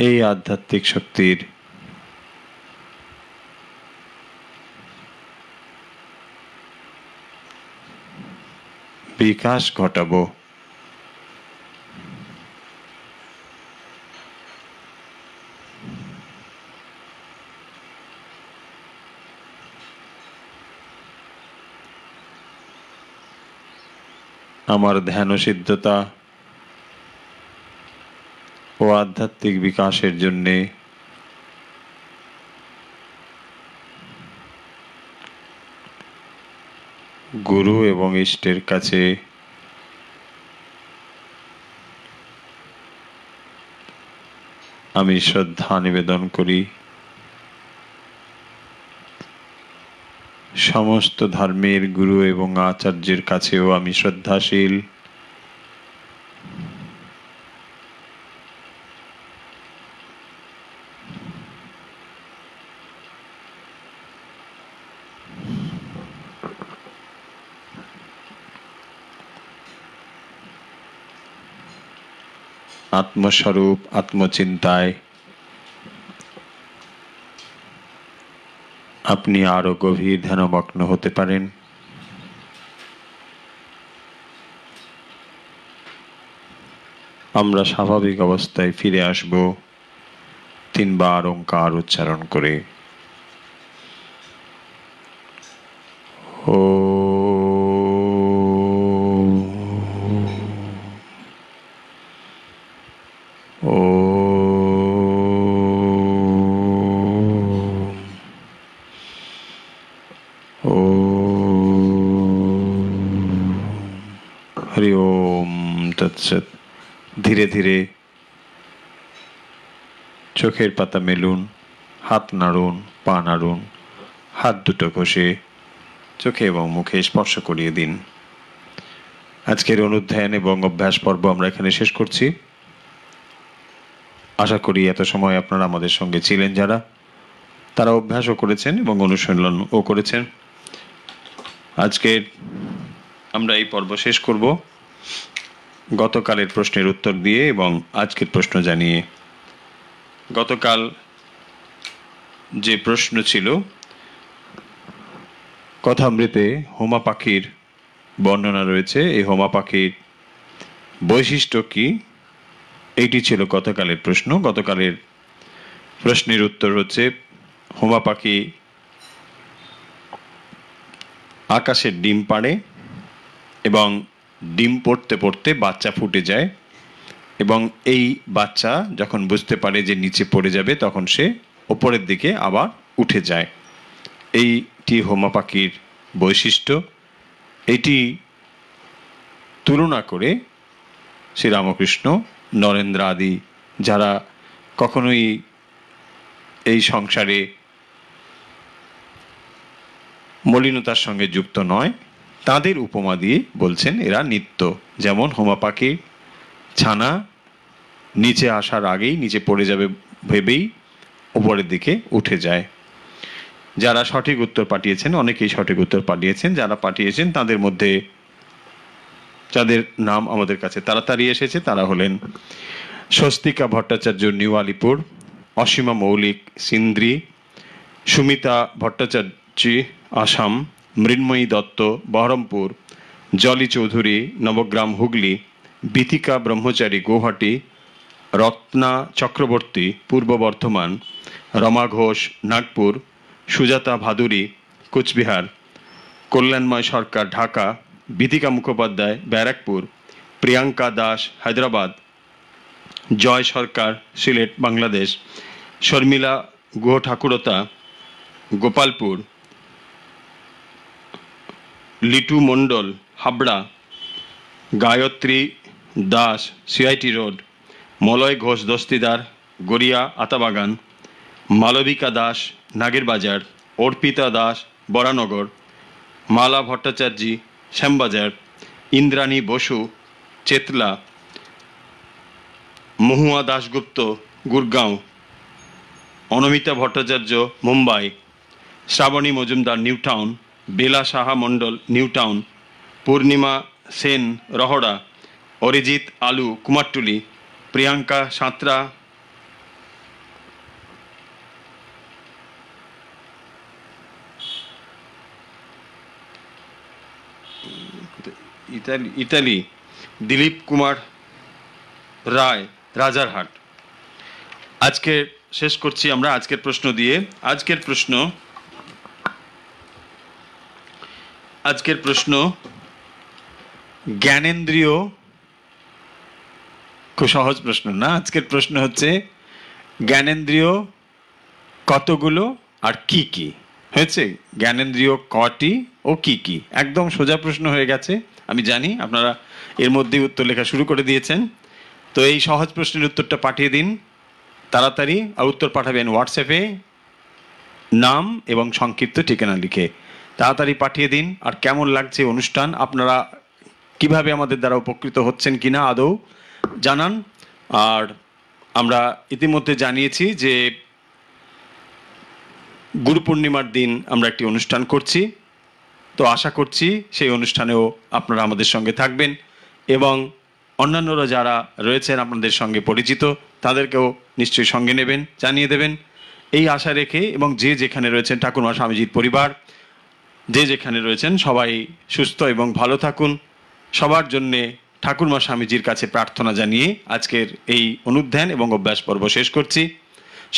এই আধ্যাত্মিক শক্তির বিকাশ ঘটাবো। আমার ধ্যানসিদ্ধতা ও আধ্যাত্মিক বিকাশের জন্যে গুরু এবং ইষ্টের কাছে আমি শ্রদ্ধা নিবেদন করি। সমস্ত ধর্মের গুরু এবং আচার্যের কাছেও আমি শ্রদ্ধাশীল। আত্মস্বরূপ আত্মচিন্তায় আপনি আরো গভীর ধ্যানমগ্ন হতে পারেন। আমরা স্বাভাবিক অবস্থায় ফিরে আসব 3 বার ওঙ্কার উচ্চারণ করে। ও হরি ওম তৎসৎ। ধীরে ধীরে চোখের পাতা মেলুন, হাত নাড়ুন, পা নাড়ুন, হাত দুটো ঘষে চোখে এবং মুখে স্পর্শ করিয়ে দিন। আজকের অনুধ্যান এবং অভ্যাস পর্ব আমরা এখানে শেষ করছি। আশা করি এত সময় আপনারা আমাদের সঙ্গে ছিলেন, যারা তারা অভ্যাসও করেছেন এবং অনুশীলনও করেছেন। আজকে আমরা এই পর্ব শেষ করব গতকালের প্রশ্নের উত্তর দিয়ে এবং আজকের প্রশ্ন জানিয়ে। গতকাল যে প্রশ্ন ছিল, কথামৃতে হোমা পাখির বর্ণনা রয়েছে, এই হোমা পাখির বৈশিষ্ট্য কি, এইটি ছিল গতকালের প্রশ্ন। গতকালের প্রশ্নের উত্তর হচ্ছে, হোমা পাখি আকাশের ডিম পাড়ে এবং ডিম পড়তে পড়তে বাচ্চা ফুটে যায় এবং এই বাচ্চা যখন বুঝতে পারে যে নিচে পড়ে যাবে তখন সে ওপরের দিকে আবার উঠে যায়। এইটি হোমা পাখির বৈশিষ্ট্য। এটি তুলনা করে শ্রীরামকৃষ্ণ, নরেন্দ্র আদি যারা কখনোই এই সংসারে মলিনতার সঙ্গে যুক্ত নয় তাদের উপমা দিয়ে বলছেন এরা নিত্য। যেমন হোমা পাখি ছানা নিচে আসার আগেই নিচে পড়ে যাবে ভেবেই উপরের দিকে উঠে যায়। যারা সঠিক উত্তর পাঠিয়েছেন, অনেকেই সঠিক উত্তর পাঠিয়েছেন, যারা পাঠিয়েছেন তাদের মধ্যে যাদের নাম আমাদের কাছে তাড়াতাড়ি এসেছে তারা হলেন স্বস্তিকা ভট্টাচার্য, নিউ আলিপুর; অসীমা মৌলিক, সিন্দ্রি; সুমিতা ভট্টাচার্য, আসাম; মৃন্ময়ী দত্ত, বহরমপুর; জলি চৌধুরী, নবগ্রাম, হুগলি; বিথিকা ব্রহ্মচারী, গৌহাটি; রত্না চক্রবর্তী, পূর্ব বর্ধমান; রমা ঘোষ, নাগপুর; সুজাতা ভাদুরী, কুচবিহার; কল্যাণময় সরকার, ঢাকা; বিথিকা মুখোপাধ্যায়, ব্যারাকপুর; প্রিয়াঙ্কা দাস, হায়দ্রাবাদ; জয় সরকার, সিলেট, বাংলাদেশ; শর্মিলা গুহ ঠাকুরতা, গোপালপুর; লিটু মণ্ডল, হাবড়া; গায়ত্রী দাস, সিআইটি রোড; মলয় ঘোষ দস্তিদার, গড়িয়া, আতাবাগান; মালবিকা দাস, নাগেরবাজার; অর্পিতা দাস, বরানগর; মালা ভট্টাচার্য, শ্যামবাজার; ইন্দ্রাণী বসু, চেতলা; মহুয়া দাশগুপ্ত, গুরগাঁও; অনমিতা ভট্টাচার্য, মুম্বাই; শ্রাবণী মজুমদার, নিউ টাউন; বেলা সাহা মণ্ডল, নিউ টাউন; পূর্ণিমা সেন, রহড়া; অরিজিৎ আলু, কুমারটুলি; প্রিয়াঙ্কা সাঁতরা, ইতালি; দিলীপ কুমার রায়, রাজারহাট। আজকে শেষ করছি আমরা আজকের প্রশ্ন দিয়ে। আজকের প্রশ্ন জ্ঞানেন্দ্রিয়, খুব সহজ প্রশ্ন না? আজকের প্রশ্ন হচ্ছে জ্ঞানেন্দ্রিয় কতগুলো আর কি কি? হয়েছে? জ্ঞানেন্দ্রিয় কটি ও কি কি? একদম সোজা প্রশ্ন হয়ে গেছে, আমি জানি আপনারা এর মধ্যেই উত্তর লেখা শুরু করে দিয়েছেন। তো এই সহজ প্রশ্নের উত্তরটা পাঠিয়ে দিন তাড়াতাড়ি। আর উত্তর পাঠাবেন হোয়াটসঅ্যাপে নাম এবং সংক্ষিপ্ত ঠিকানা লিখে। তাড়াতাড়ি পাঠিয়ে দিন। আর কেমন লাগছে অনুষ্ঠান, আপনারা কিভাবে আমাদের দ্বারা উপকৃত হচ্ছেন কিনা আদৌ জানান। আর আমরা ইতিমধ্যে জানিয়েছি যে গুরু পূর্ণিমার দিন আমরা একটি অনুষ্ঠান করছি। তো আশা করছি সেই অনুষ্ঠানেও আপনারা আমাদের সঙ্গে থাকবেন এবং অন্যান্যরা যারা রয়েছেন আপনাদের সঙ্গে পরিচিত তাদেরকেও নিশ্চয়ই সঙ্গে নেবেন, জানিয়ে দেবেন এই আশা রেখে। এবং যে যেখানে রয়েছেন ঠাকুরমা স্বামীজির পরিবার যে যেখানে রয়েছেন সবাই সুস্থ এবং ভালো থাকুন। সবার জন্যে ঠাকুরমা স্বামীজির কাছে প্রার্থনা জানিয়ে আজকের এই অনুধ্যান এবং অভ্যাস পর্ব শেষ করছি।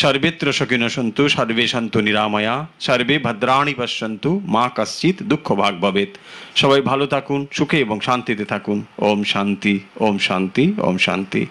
সর্বেত্র সুখিনো সন্তু, সর্বে সন্তু নিরাময়া, সর্বে ভদ্রাণি পশ্যন্তু, মা কশ্চিৎ দুঃখ ভাগ ভবেৎ। সবাই ভালো থাকুন, সুখে এবং শান্তিতে থাকুন। ওম শান্তি, ওম শান্তি, ওম শান্তি।